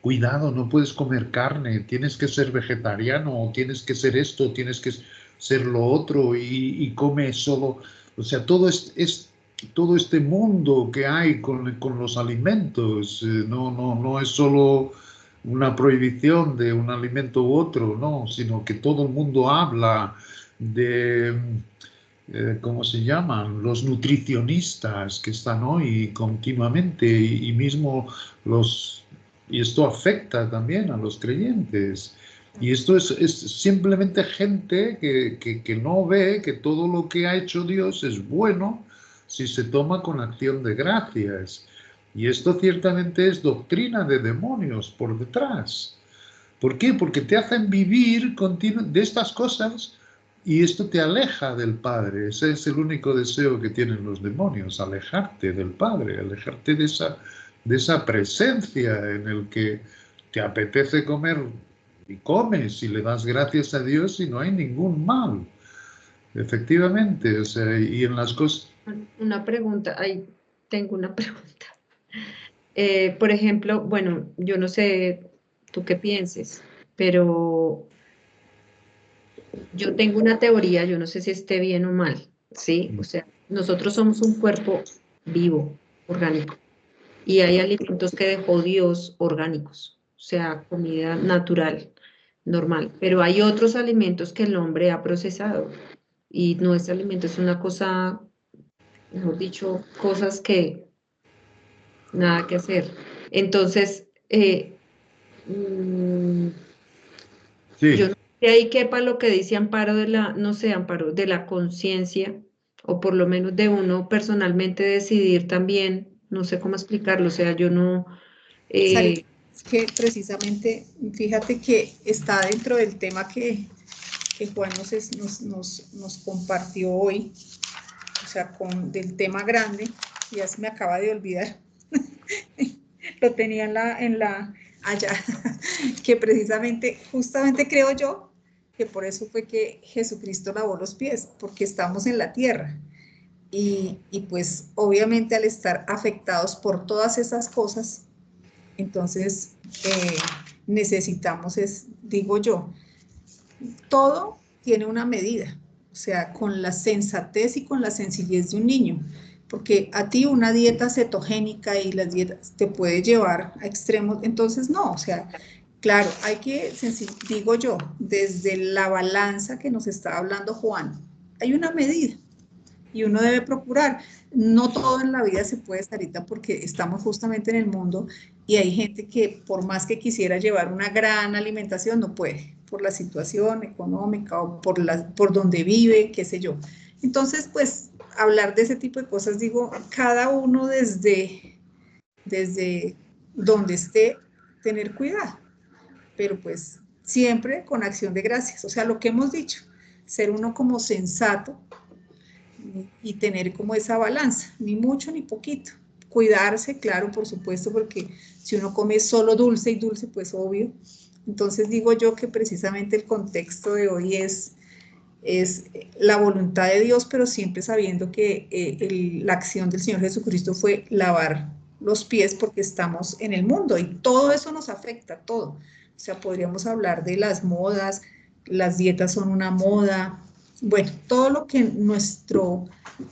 cuidado, no puedes comer carne, tienes que ser vegetariano, tienes que ser esto, tienes que ser lo otro y come solo. O sea, todo todo este mundo que hay con los alimentos, no es solo una prohibición de un alimento u otro, no, sino que todo el mundo habla de, ¿cómo se llaman? Los nutricionistas que están hoy continuamente y mismo y esto afecta también a los creyentes. Y esto es simplemente gente que no ve que todo lo que ha hecho Dios es bueno si se toma con acción de gracias. Y esto ciertamente es doctrina de demonios por detrás. ¿Por qué? Porque te hacen vivir de estas cosas y esto te aleja del Padre. Ese es el único deseo que tienen los demonios, alejarte del Padre, alejarte de esa presencia en el que te apetece comer y comes y le das gracias a Dios y no hay ningún mal. Efectivamente, o sea, y en las cosas... Una pregunta, ahí tengo una pregunta. Por ejemplo, bueno, yo no sé tú qué pienses, pero yo tengo una teoría, yo no sé si esté bien o mal, ¿sí? O sea, nosotros somos un cuerpo vivo, orgánico, y hay alimentos que dejó Dios orgánicos, o sea, comida natural, normal, pero hay otros alimentos que el hombre ha procesado, y nuestro alimento es una cosa, mejor dicho, cosas que nada que hacer. Entonces, yo Sí, no sé ahí quepa lo que dice Amparo no sé, Amparo, de la conciencia, o por lo menos de uno personalmente decidir también, no sé cómo explicarlo, o sea, yo no... Sarita, es que precisamente, fíjate que está dentro del tema que Juan nos compartió hoy, o sea, del tema grande, ya se me acaba de olvidar, lo tenía allá, que precisamente, justamente creo yo, que por eso fue que Jesucristo lavó los pies, porque estamos en la tierra. Y pues obviamente al estar afectados por todas esas cosas, entonces necesitamos, digo yo, todo tiene una medida, o sea, con la sensatez y con la sencillez de un niño, porque a ti una dieta cetogénica y las dietas te puede llevar a extremos, entonces no, o sea, claro, hay que, digo yo, desde la balanza que nos está hablando Juan, hay una medida y uno debe procurar. No todo en la vida se puede, Sarita, porque estamos justamente en el mundo y hay gente que por más que quisiera llevar una gran alimentación no puede, por la situación económica o por donde vive, qué sé yo. Entonces, pues, hablar de ese tipo de cosas, digo, cada uno desde donde esté, tener cuidado, pero pues siempre con acción de gracias. O sea, lo que hemos dicho, ser uno como sensato y tener como esa balanza, ni mucho ni poquito. Cuidarse, claro, por supuesto, porque si uno come solo dulce y dulce, pues obvio. Entonces digo yo que precisamente el contexto de hoy es la voluntad de Dios, pero siempre sabiendo que la acción del Señor Jesucristo fue lavar los pies porque estamos en el mundo y todo eso nos afecta, todo. O sea, podríamos hablar de las modas, las dietas son una moda, bueno, todo lo que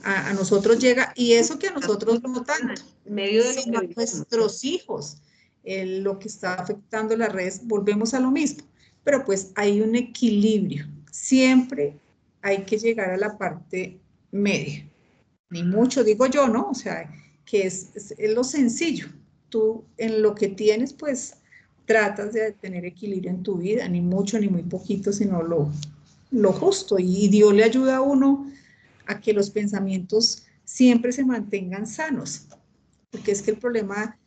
a nosotros llega y eso que a nosotros no tanto, en medio de lo sino a que vivimos. nuestros hijos, lo que está afectando las redes, volvemos a lo mismo, pero pues hay un equilibrio, siempre hay que llegar a la parte media, ni mucho digo yo, ¿no? O sea, que es lo sencillo, tú en lo que tienes pues tratas de tener equilibrio en tu vida, ni mucho ni muy poquito, sino lo justo. Y Dios le ayuda a uno a que los pensamientos siempre se mantengan sanos, porque es que el problema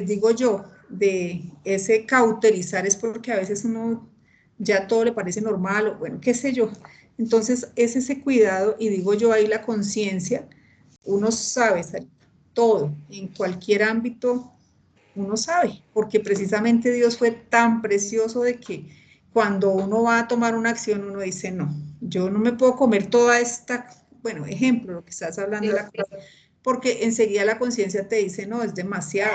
digo yo, de ese cauterizar es porque a veces uno ya todo le parece normal o bueno, qué sé yo. Entonces es ese cuidado y digo yo ahí la conciencia, uno sabe todo, en cualquier ámbito uno sabe, porque precisamente Dios fue tan precioso de que cuando uno va a tomar una acción, uno dice, no, yo no me puedo comer toda esta, bueno, ejemplo, lo que estás hablando de la cosa, porque enseguida la conciencia te dice, no, es demasiado,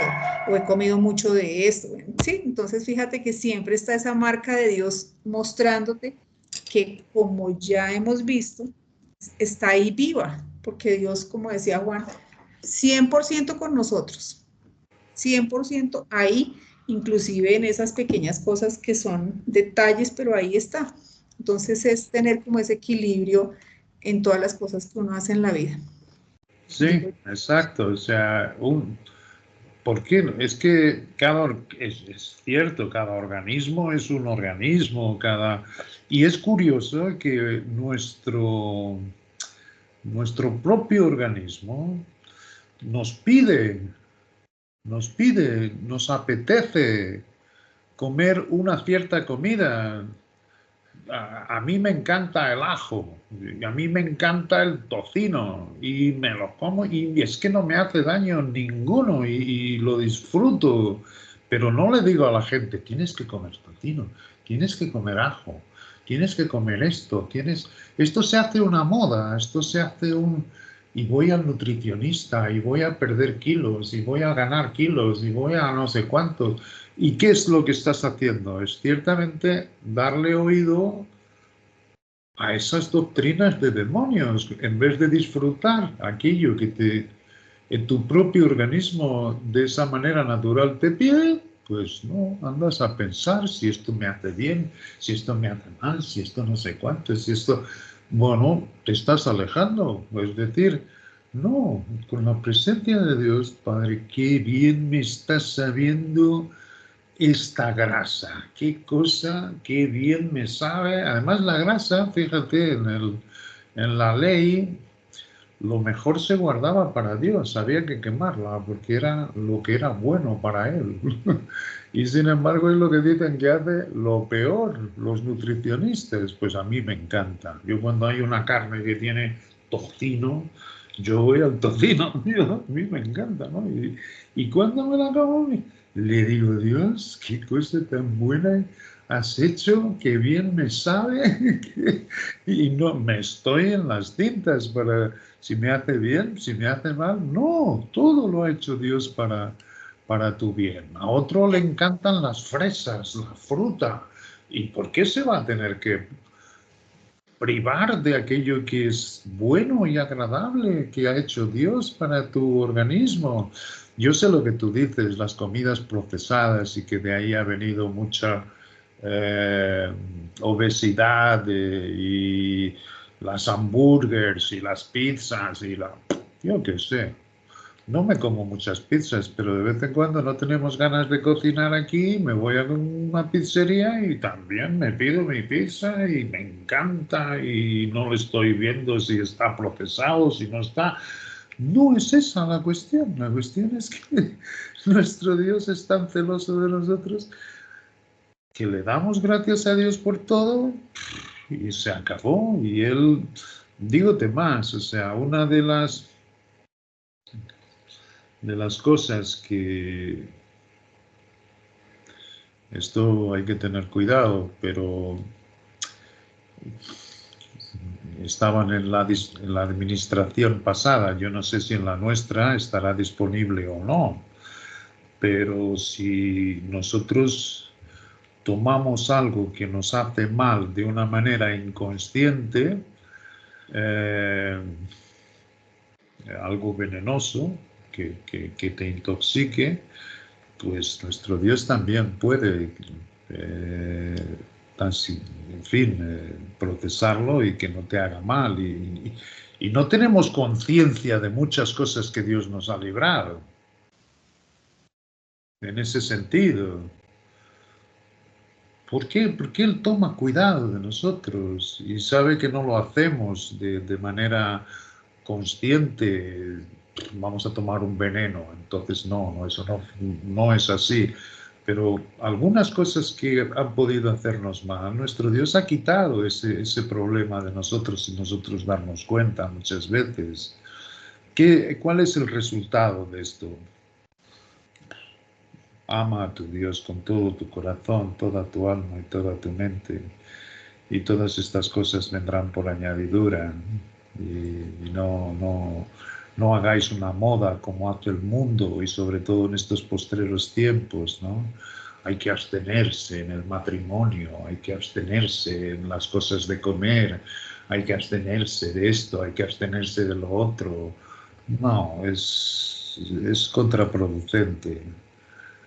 o he comido mucho de esto, ¿sí? Entonces fíjate que siempre está esa marca de Dios mostrándote que, como ya hemos visto, está ahí viva, porque Dios, como decía Juan, 100% con nosotros, 100% ahí, inclusive en esas pequeñas cosas que son detalles, pero ahí está. Entonces es tener como ese equilibrio en todas las cosas que uno hace en la vida. Sí, exacto. O sea, ¿por qué no? Es que es cierto, cada organismo es un organismo, y es curioso que nuestro propio organismo nos apetece comer una cierta comida. A mí me encanta el ajo, y a mí me encanta el tocino, y me lo como, y es que no me hace daño ninguno, y lo disfruto, pero no le digo a la gente, tienes que comer tocino, tienes que comer ajo, tienes que comer esto, esto se hace una moda, esto se hace y voy al nutricionista, y voy a perder kilos, y voy a ganar kilos, y voy a no sé cuántos. ¿Y qué es lo que estás haciendo? Es ciertamente darle oído a esas doctrinas de demonios, en vez de disfrutar aquello que en tu propio organismo de esa manera natural te pide, pues no, andas a pensar si esto me hace bien, si esto me hace mal, si esto no sé cuánto, si esto... Bueno, te estás alejando, es decir, no, con la presencia de Dios, Padre, qué bien me estás sabiendo esta grasa, qué cosa, qué bien me sabe. Además, la grasa, fíjate, en la ley, lo mejor se guardaba para Dios, había que quemarla, porque era lo que era bueno para Él. Y sin embargo, es lo que dicen que hace lo peor los nutricionistas. Pues a mí me encanta. Yo, cuando hay una carne que tiene tocino, yo voy al tocino, a mí me encanta, ¿no? Y cuando me la como, le digo, Dios, qué cosa tan buena has hecho, qué bien me sabe. Y no, me estoy en las tintas para si me hace bien, si me hace mal. No, todo lo ha hecho Dios para tu bien. A otro le encantan las fresas, la fruta. ¿Y por qué se va a tener que privar de aquello que es bueno y agradable que ha hecho Dios para tu organismo? Yo sé lo que tú dices, las comidas procesadas, y que de ahí ha venido mucha obesidad, y las hamburgers y las pizzas yo qué sé. No me como muchas pizzas, pero de vez en cuando no tenemos ganas de cocinar aquí, me voy a una pizzería y también me pido mi pizza y me encanta, y no le estoy viendo si está procesado, si no está. No es esa la cuestión es que nuestro Dios es tan celoso de nosotros que le damos gracias a Dios por todo y se acabó. Y Él, dígote más, o sea, una de las cosas que esto hay que tener cuidado, pero estaban en la administración pasada, yo no sé si en la nuestra estará disponible o no, pero si nosotros tomamos algo que nos hace mal de una manera inconsciente, algo venenoso que te intoxique, pues nuestro Dios también puede, en fin, procesarlo y que no te haga mal. Y no tenemos conciencia de muchas cosas que Dios nos ha librado. En ese sentido. ¿Por qué? Porque Él toma cuidado de nosotros y sabe que no lo hacemos de manera consciente. Vamos a tomar un veneno, entonces no, eso no es así. Pero algunas cosas que han podido hacernos mal, nuestro Dios ha quitado ese problema de nosotros sin nosotros darnos cuenta muchas veces. ¿Cuál es el resultado de esto? Ama a tu Dios con todo tu corazón, toda tu alma y toda tu mente. Y todas estas cosas vendrán por añadidura. Y no hagáis una moda como hace el mundo y sobre todo en estos postreros tiempos, ¿no? Hay que abstenerse en el matrimonio, hay que abstenerse en las cosas de comer, hay que abstenerse de esto, hay que abstenerse de lo otro. No, es contraproducente.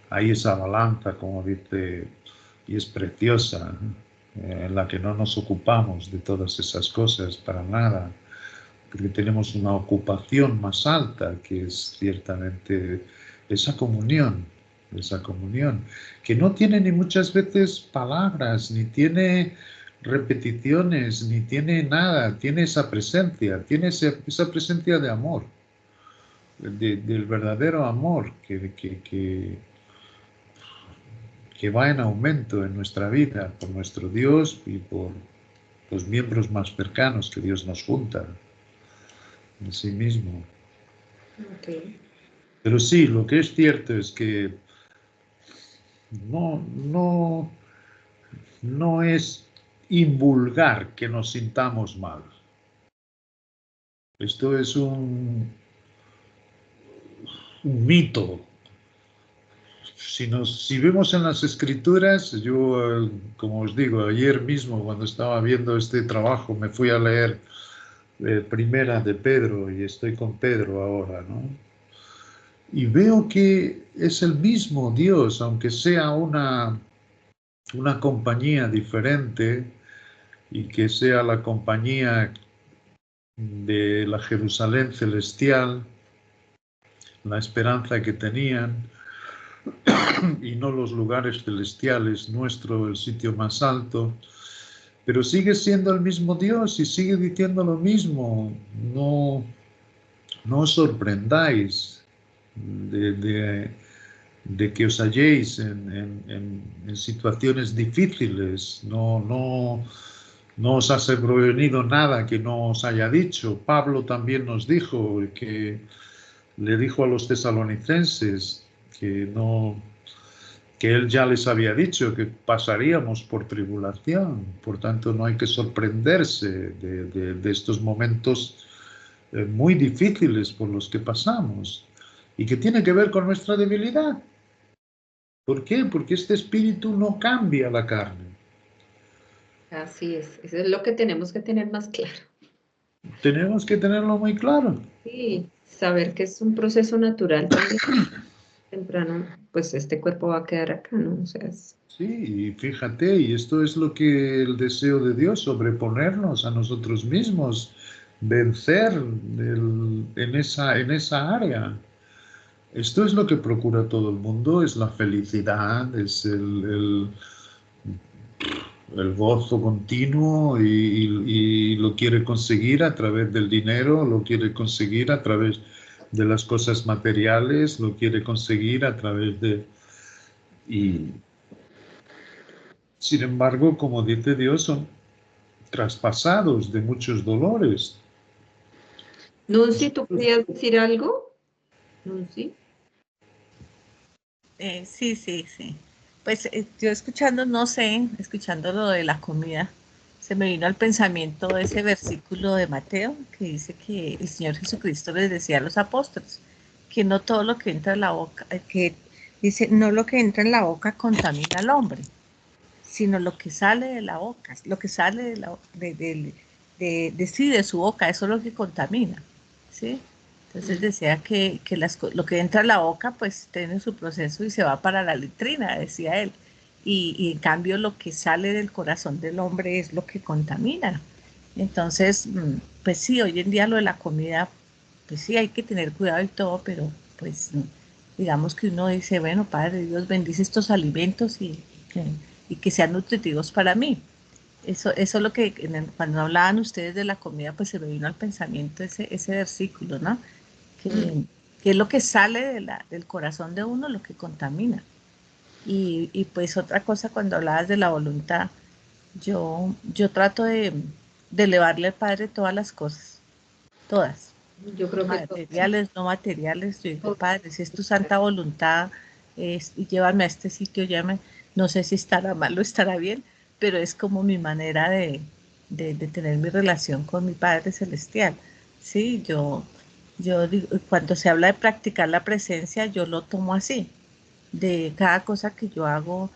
Hay esa balanza, como dice, y es preciosa, en la que no nos ocupamos de todas esas cosas para nada, porque tenemos una ocupación más alta, que es ciertamente esa comunión, que no tiene ni muchas veces palabras, ni tiene repeticiones, ni tiene nada, tiene esa presencia, tiene esa presencia de amor, del verdadero amor que va en aumento en nuestra vida por nuestro Dios y por los miembros más cercanos que Dios nos junta en sí mismo. Ok. Pero sí, lo que es cierto es que no es invulgar que nos sintamos mal. Esto es un mito. Si vemos en las escrituras, yo, como os digo, ayer mismo cuando estaba viendo este trabajo me fui a leer Primera de Pedro y estoy con Pedro ahora, ¿no? Y veo que es el mismo Dios, aunque sea una compañía diferente y que sea la compañía de la Jerusalén celestial, la esperanza que tenían, y no los lugares celestiales, nuestro, el sitio más alto, pero sigue siendo el mismo Dios y sigue diciendo lo mismo. No os sorprendáis de que os halléis en situaciones difíciles. No os ha sobrevenido nada que no os haya dicho. Pablo también nos dijo que le dijo a los tesalonicenses que él ya les había dicho que pasaríamos por tribulación. Por tanto, no hay que sorprenderse de estos momentos muy difíciles por los que pasamos y que tiene que ver con nuestra debilidad. ¿Por qué? Porque este espíritu no cambia la carne. Así es. Eso es lo que tenemos que tener más claro. Tenemos que tenerlo muy claro. Sí, saber que es un proceso natural también. Temprano, pues este cuerpo va a quedar acá, ¿no? O sea, Sí, y fíjate, y esto es lo que el deseo de Dios, sobreponernos a nosotros mismos, vencer en esa área. Esto es lo que procura todo el mundo, es la felicidad, es el gozo continuo y lo quiere conseguir a través del dinero, lo quiere conseguir a través de las cosas materiales, lo quiere conseguir a través de... Y sin embargo, como dice Dios, son traspasados de muchos dolores. Nunci, ¿tú querías decir algo? Nunci. Sí, sí, sí. Pues yo escuchando, no sé, escuchando lo de la comida, se me vino al pensamiento ese versículo de Mateo que dice que el Señor Jesucristo les decía a los apóstoles que no todo lo que entra en la boca, que dice, no lo que entra en la boca contamina al hombre, sino lo que sale de la boca, lo que sale de su boca, eso es lo que contamina, ¿sí? Entonces decía que lo que entra en la boca pues tiene su proceso y se va para la letrina, decía él. Y en cambio lo que sale del corazón del hombre es lo que contamina. Entonces, pues sí, hoy en día lo de la comida, pues sí, hay que tener cuidado y todo, pero pues digamos que uno dice, bueno, Padre Dios, bendice estos alimentos y que sean nutritivos para mí. Eso es lo que cuando hablaban ustedes de la comida, pues se me vino al pensamiento ese versículo, ¿no? Que es lo que sale del corazón de uno, lo que contamina. Y pues otra cosa, cuando hablabas de la voluntad, yo trato de elevarle al Padre todas las cosas, todas, Yo creo que materiales, no materiales. Yo digo, todo. Padre, si es tu santa voluntad, y llévame a este sitio, no sé si estará mal o estará bien, pero es como mi manera de tener mi relación con mi Padre Celestial. Sí, yo Yo digo, cuando se habla de practicar la presencia, yo lo tomo así. De cada cosa que yo hago,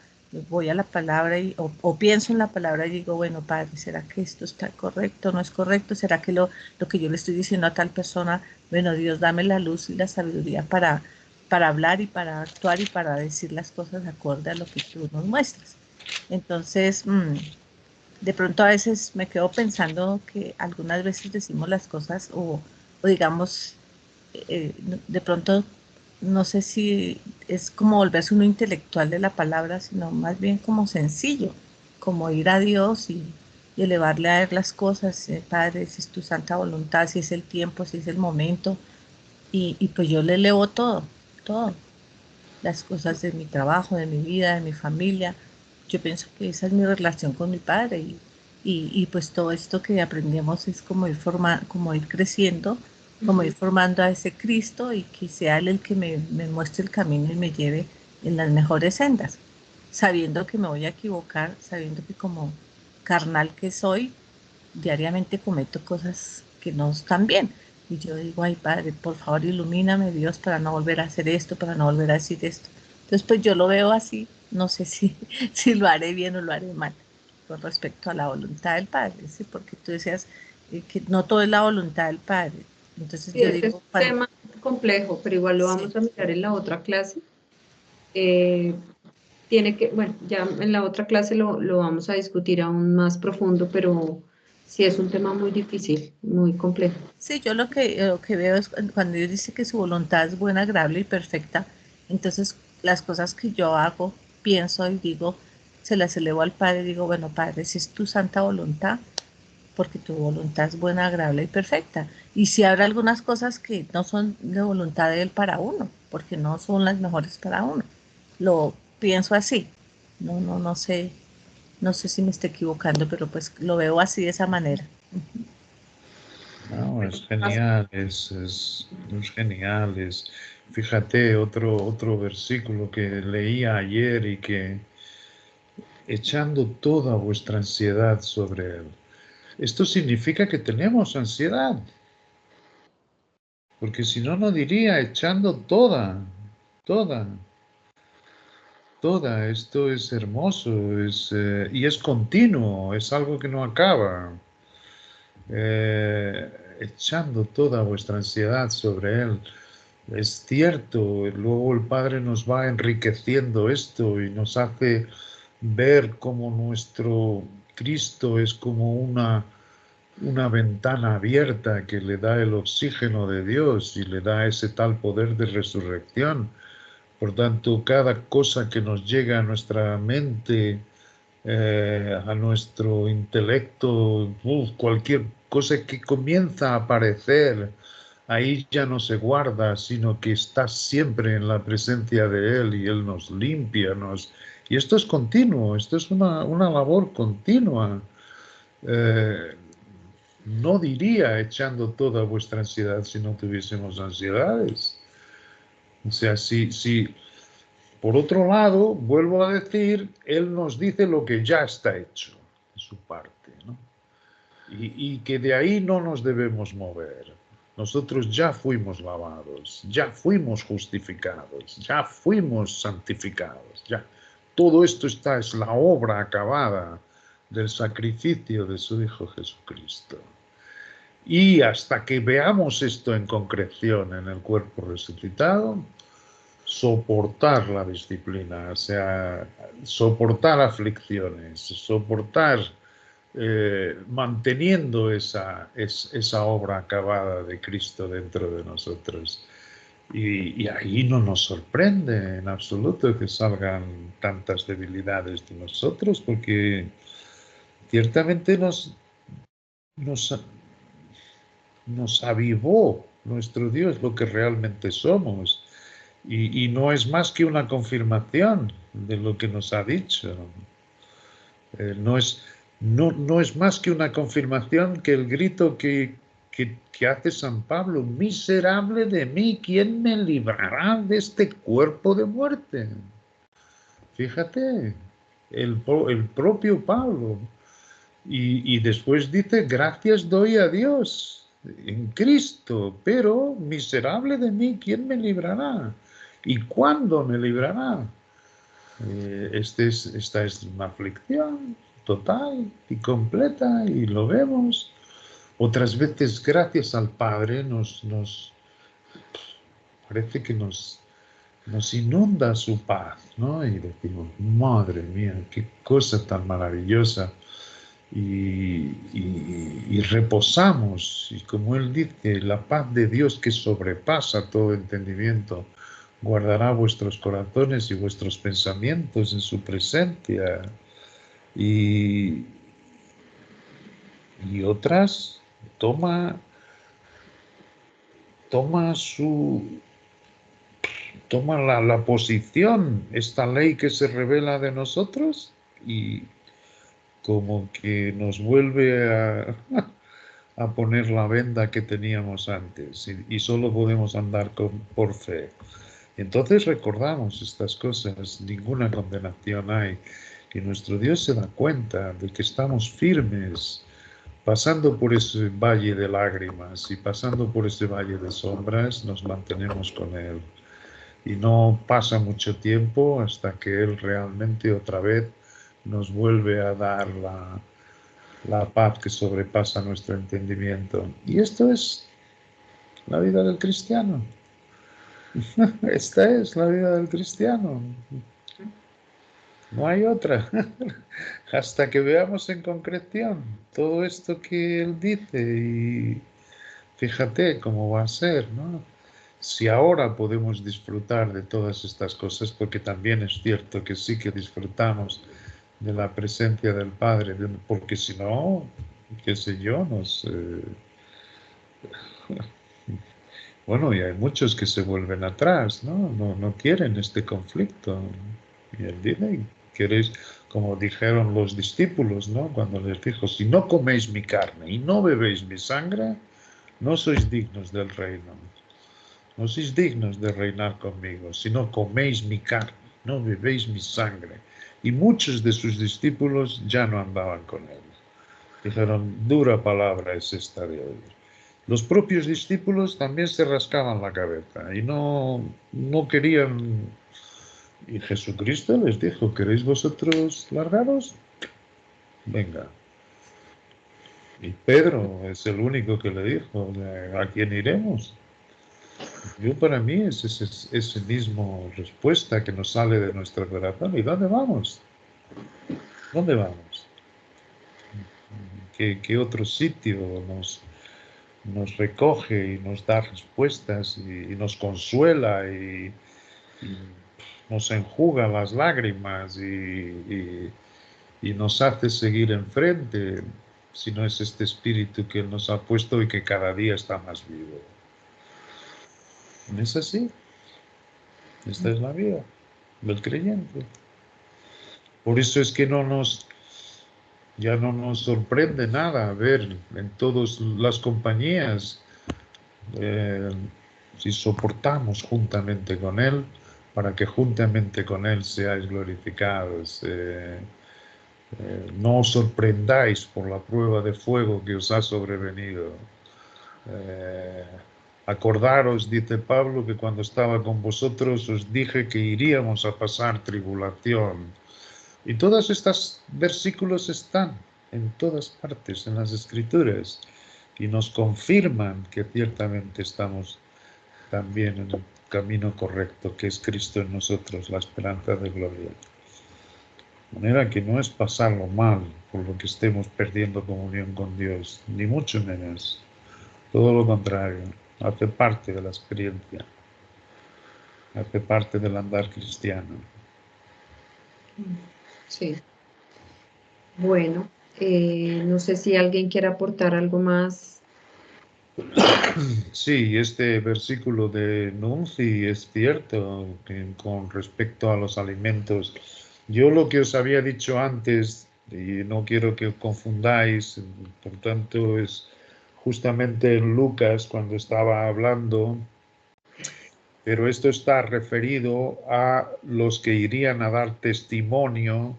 voy a la palabra o pienso en la palabra y digo, bueno, Padre, ¿será que esto está correcto, no es correcto? ¿Será que lo que yo le estoy diciendo a tal persona, bueno, Dios, dame la luz y la sabiduría para hablar y para actuar y para decir las cosas acorde a lo que tú nos muestras? Entonces, de pronto a veces me quedo pensando que algunas veces decimos las cosas o digamos, de pronto no sé si es como volverse uno intelectual de la palabra, sino más bien como sencillo, como ir a Dios y elevarle a Él las cosas, Padre, si es tu santa voluntad, si es el tiempo, si es el momento, y pues yo le elevo todo, todo, las cosas de mi trabajo, de mi vida, de mi familia. Yo pienso que esa es mi relación con mi Padre y pues todo esto que aprendemos es como como ir creciendo, como ir formando a ese Cristo y que sea Él el que me muestre el camino y me lleve en las mejores sendas, sabiendo que me voy a equivocar, sabiendo que como carnal que soy, diariamente cometo cosas que no están bien. Y yo digo, ay Padre, por favor ilumíname Dios para no volver a hacer esto, para no volver a decir esto. Entonces pues yo lo veo así, no sé si, si lo haré bien o lo haré mal con respecto a la voluntad del Padre, ¿sí? Porque tú decías que no todo es la voluntad del Padre. Entonces Sí, yo ese es digo, un tema complejo, pero igual lo sí, vamos a mirar en la otra clase. Tiene que, bueno, ya en la otra clase lo vamos a discutir aún más profundo, pero sí es un tema muy difícil, muy complejo. sí, yo lo que veo es cuando Dios dice que su voluntad es buena, agradable y perfecta, entonces las cosas que yo hago, pienso y digo, se las elevo al Padre y digo, bueno, Padre, si es tu santa voluntad, porque tu voluntad es buena, agradable y perfecta. Y si habrá algunas cosas que no son de voluntad de Él para uno, porque no son las mejores para uno. Lo pienso así. No sé, no sé si me estoy equivocando, pero pues lo veo así de esa manera. No, es genial, es genial. Fíjate, otro versículo que leía ayer y que echando toda vuestra ansiedad sobre Él. Esto significa que tenemos ansiedad, porque si no, no diría echando toda, toda. Esto es hermoso, y es continuo, es algo que no acaba. Echando toda vuestra ansiedad sobre Él. Es cierto, luego el Padre nos va enriqueciendo esto y nos hace ver cómo nuestro Cristo es como una ventana abierta que le da el oxígeno de Dios y le da ese tal poder de resurrección. Por tanto, cada cosa que nos llega a nuestra mente, a nuestro intelecto, cualquier cosa que comienza a aparecer, ahí ya no se guarda, sino que está siempre en la presencia de Él y Él nos limpia, y esto es continuo, esto es una labor continua. Eh, no diría echando toda vuestra ansiedad si no tuviésemos ansiedades. O sea, si por otro lado, vuelvo a decir, Él nos dice lo que ya está hecho, de su parte, ¿no? Y que de ahí no nos debemos mover. Nosotros ya fuimos lavados, ya fuimos justificados, ya fuimos santificados, ya. Todo esto es la obra acabada del sacrificio de su Hijo Jesucristo. Y hasta que veamos esto en concreción en el cuerpo resucitado, soportar la disciplina, o sea, soportar aflicciones, soportar manteniendo esa obra acabada de Cristo dentro de nosotros. Y ahí no nos sorprende en absoluto que salgan tantas debilidades de nosotros, porque ciertamente nos avivó nuestro Dios lo que realmente somos. Y no es más que una confirmación de lo que nos ha dicho. No es más que una confirmación que el grito que hace San Pablo, miserable de mí, ¿quién me librará de este cuerpo de muerte? Fíjate, el propio Pablo. Y después dice, gracias doy a Dios. en Cristo, pero miserable de mí, ¿quién me librará? ¿Y cuándo me librará? Esta es una aflicción total y completa, y lo vemos. Otras veces, gracias al Padre, parece que nos inunda su paz, ¿no? Y decimos, madre mía, qué cosa tan maravillosa. Y reposamos, y como Él dice, la paz de Dios que sobrepasa todo entendimiento, guardará vuestros corazones y vuestros pensamientos en su presencia. Y otras, toma la posición, esta ley que se revela de nosotros, y como que nos vuelve a poner la venda que teníamos antes, y solo podemos andar por fe. Entonces recordamos estas cosas, ninguna condenación hay, y nuestro Dios se da cuenta de que estamos firmes, pasando por ese valle de lágrimas y pasando por ese valle de sombras, nos mantenemos con Él. Y no pasa mucho tiempo hasta que Él realmente otra vez nos vuelve a dar la paz que sobrepasa nuestro entendimiento. Y esto es la vida del cristiano. Esta es la vida del cristiano. No hay otra. Hasta que veamos en concreción todo esto que Él dice, y fíjate cómo va a ser, ¿no? Si ahora podemos disfrutar de todas estas cosas, porque también es cierto que sí que disfrutamos de la presencia del Padre, porque si no, qué sé yo, bueno, y hay muchos que se vuelven atrás, ¿no? No quieren este conflicto. Y Él dice, queréis, como dijeron los discípulos, ¿no? Cuando les dijo, si no coméis mi carne y no bebéis mi sangre, no sois dignos del reino. No sois dignos de reinar conmigo, si no coméis mi carne, no bebéis mi sangre. Y muchos de sus discípulos ya no andaban con Él. Dijeron, dura palabra es esta de hoy. Los propios discípulos también se rascaban la cabeza y no querían. Y Jesucristo les dijo, ¿queréis vosotros largaros? Venga. Y Pedro es el único que le dijo, ¿a quién iremos? Yo, para mí es ese mismo respuesta que nos sale de nuestro corazón. ¿Y dónde vamos? ¿Dónde vamos? ¿Qué otro sitio nos recoge y nos da respuestas y nos consuela y nos enjuga las lágrimas y nos hace seguir enfrente, si no es este espíritu que Él nos ha puesto y que cada día está más vivo? ¿No es así? Esta es la vida del creyente. Por eso es que ya no nos sorprende nada ver en todas las compañías, si soportamos juntamente con Él, para que juntamente con Él seáis glorificados. No os sorprendáis por la prueba de fuego que os ha sobrevenido. Acordaros, dice Pablo, que cuando estaba con vosotros os dije que iríamos a pasar tribulación. Y todos estos versículos están en todas partes en las Escrituras y nos confirman que ciertamente estamos también en el camino correcto, que es Cristo en nosotros, la esperanza de gloria. De manera que no es pasarlo mal por lo que estemos perdiendo comunión con Dios, ni mucho menos. Todo lo contrario, hace parte de la experiencia, hace parte del andar cristiano. Sí. Bueno, no sé si alguien quiere aportar algo más. Sí, este versículo de Nunci es cierto que con respecto a los alimentos. Yo lo que os había dicho antes, y no quiero que os confundáis, por tanto es justamente en Lucas cuando estaba hablando, pero esto está referido a los que irían a dar testimonio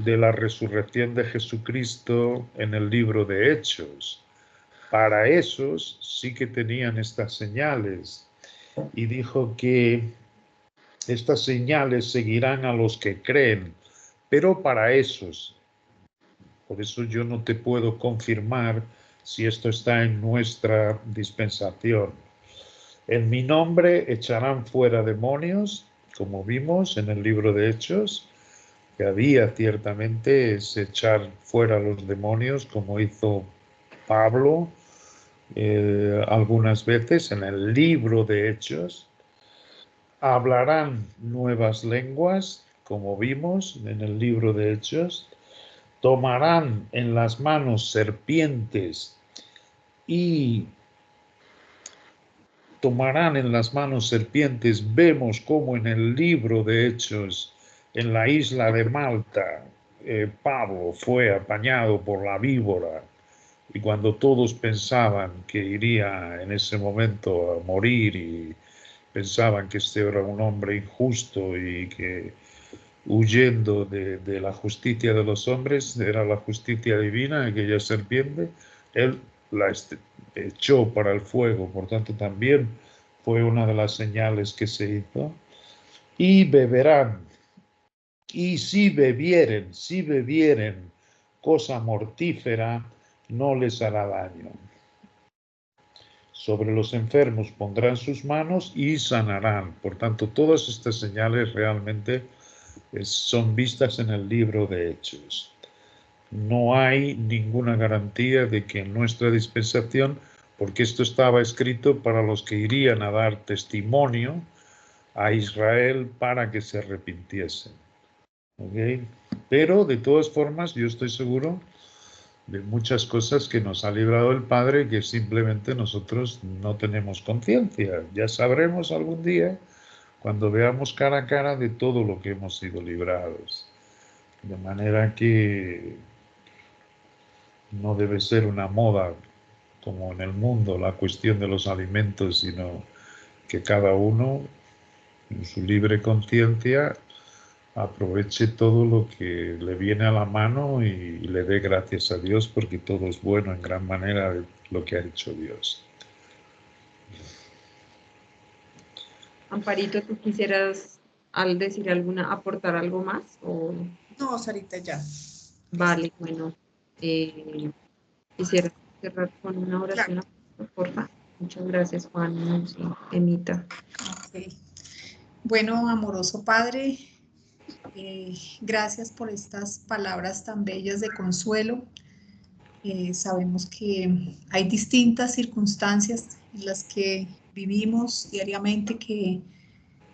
de la resurrección de Jesucristo en el libro de Hechos. para esos sí que tenían estas señales. Y dijo que estas señales seguirán a los que creen, pero para esos. Por eso yo no te puedo confirmar si esto está en nuestra dispensación. En mi nombre echarán fuera demonios, como vimos en el libro de Hechos, que había ciertamente es echar fuera los demonios, como hizo Pablo algunas veces en el libro de Hechos. Hablarán nuevas lenguas, como vimos en el libro de Hechos. Tomarán en las manos serpientes y vemos como en el libro de Hechos, en la isla de Malta, Pablo fue apañado por la víbora, y cuando todos pensaban que iría en ese momento a morir y pensaban que este era un hombre injusto y que huyendo de la justicia de los hombres, era la justicia divina, aquella serpiente, él la echó para el fuego, por tanto también fue una de las señales que se hizo. Y beberán, y si bebieren cosa mortífera, no les hará daño. Sobre los enfermos pondrán sus manos y sanarán. Por tanto, todas estas señales realmente son vistas en el libro de Hechos. No hay ninguna garantía de que en nuestra dispensación, porque esto estaba escrito para los que irían a dar testimonio a Israel para que se arrepintiesen. ¿Okay? Pero de todas formas, yo estoy seguro de muchas cosas que nos ha librado el Padre que simplemente nosotros no tenemos conciencia. Ya sabremos algún día cuando veamos cara a cara de todo lo que hemos sido librados. De manera que no debe ser una moda como en el mundo la cuestión de los alimentos, sino que cada uno en su libre conciencia aproveche todo lo que le viene a la mano y le dé gracias a Dios porque todo es bueno en gran manera de lo que ha hecho Dios. Amparito, ¿tú quisieras decir aportar algo más? ¿O? No, Sarita, ya. Vale, bueno. Quisiera cerrar con una oración, por favor. Muchas gracias, Juan, Emita. Okay. Bueno, amoroso Padre, gracias por estas palabras tan bellas de consuelo. Sabemos que hay distintas circunstancias en las que vivimos diariamente que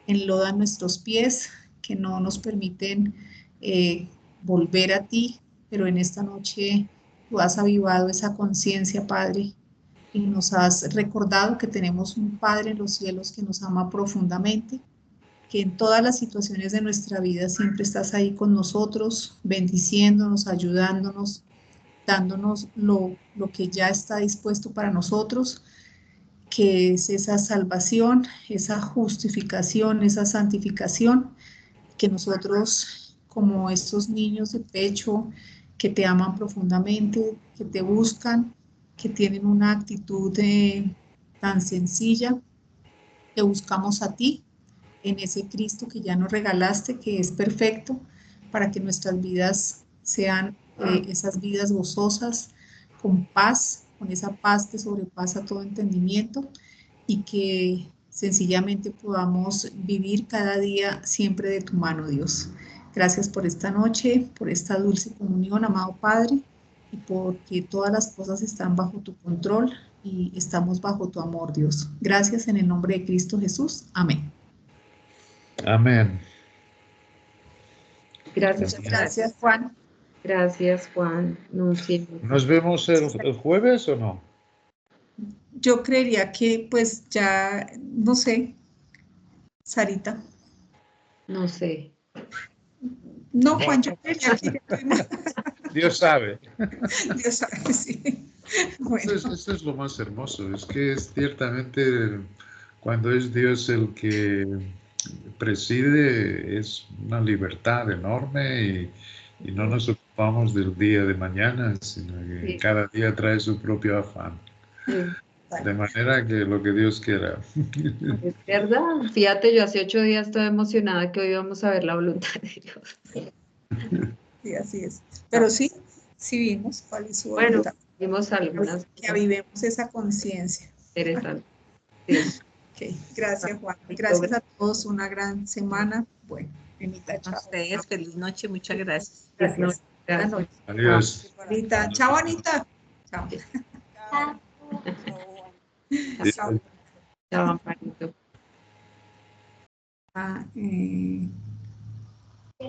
enlodan nuestros pies, que no nos permiten volver a ti, pero en esta noche tú has avivado esa conciencia, Padre, y nos has recordado que tenemos un Padre en los cielos que nos ama profundamente, que en todas las situaciones de nuestra vida siempre estás ahí con nosotros, bendiciéndonos, ayudándonos, dándonos lo que ya está dispuesto para nosotros, que es esa salvación, esa justificación, esa santificación, que nosotros como estos niños de pecho que te aman profundamente, que te buscan, que tienen una actitud tan sencilla, que buscamos a ti en ese Cristo que ya nos regalaste, que es perfecto, para que nuestras vidas sean esas vidas gozosas, con paz, con esa paz que sobrepasa todo entendimiento y que sencillamente podamos vivir cada día siempre de tu mano, Dios. Gracias por esta noche, por esta dulce comunión, amado Padre, y porque todas las cosas están bajo tu control y estamos bajo tu amor, Dios. Gracias en el nombre de Cristo Jesús. Amén. Amén. Gracias. Gracias, Juan. Gracias, Juan. ¿Nos vemos el jueves o no? Yo creería que pues ya, no sé, Sarita. No sé. No, Juan, yo creería que Dios sabe. Dios sabe, sí. Bueno. Eso es lo más hermoso, es que es ciertamente cuando es Dios el que preside es una libertad enorme y no nos ocupamos del día de mañana, sino que cada día trae su propio afán. De manera que lo que Dios quiera. Es verdad. Fíjate, yo hace 8 días estaba emocionada que hoy íbamos a ver la voluntad de Dios. Sí, así es. Pero sí vimos cuál es su Bueno, voluntad. vimos algunas Que avivemos esa conciencia. interesantes. Sí. Ok, gracias Juan. Gracias a todos, una gran semana. Bueno, Anita, A chao. ustedes, feliz noche, muchas gracias. Gracias. Gracias. Buenas noches. Adiós. Anita, chao Anita. Chao. Chao. Chao, Amparito.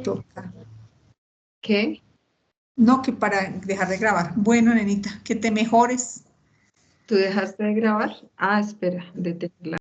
Toca. ¿Qué? No, que para dejar de grabar. Bueno, nenita, que te mejores. ¿Tú dejaste de grabar? Ah, espera, detenerla.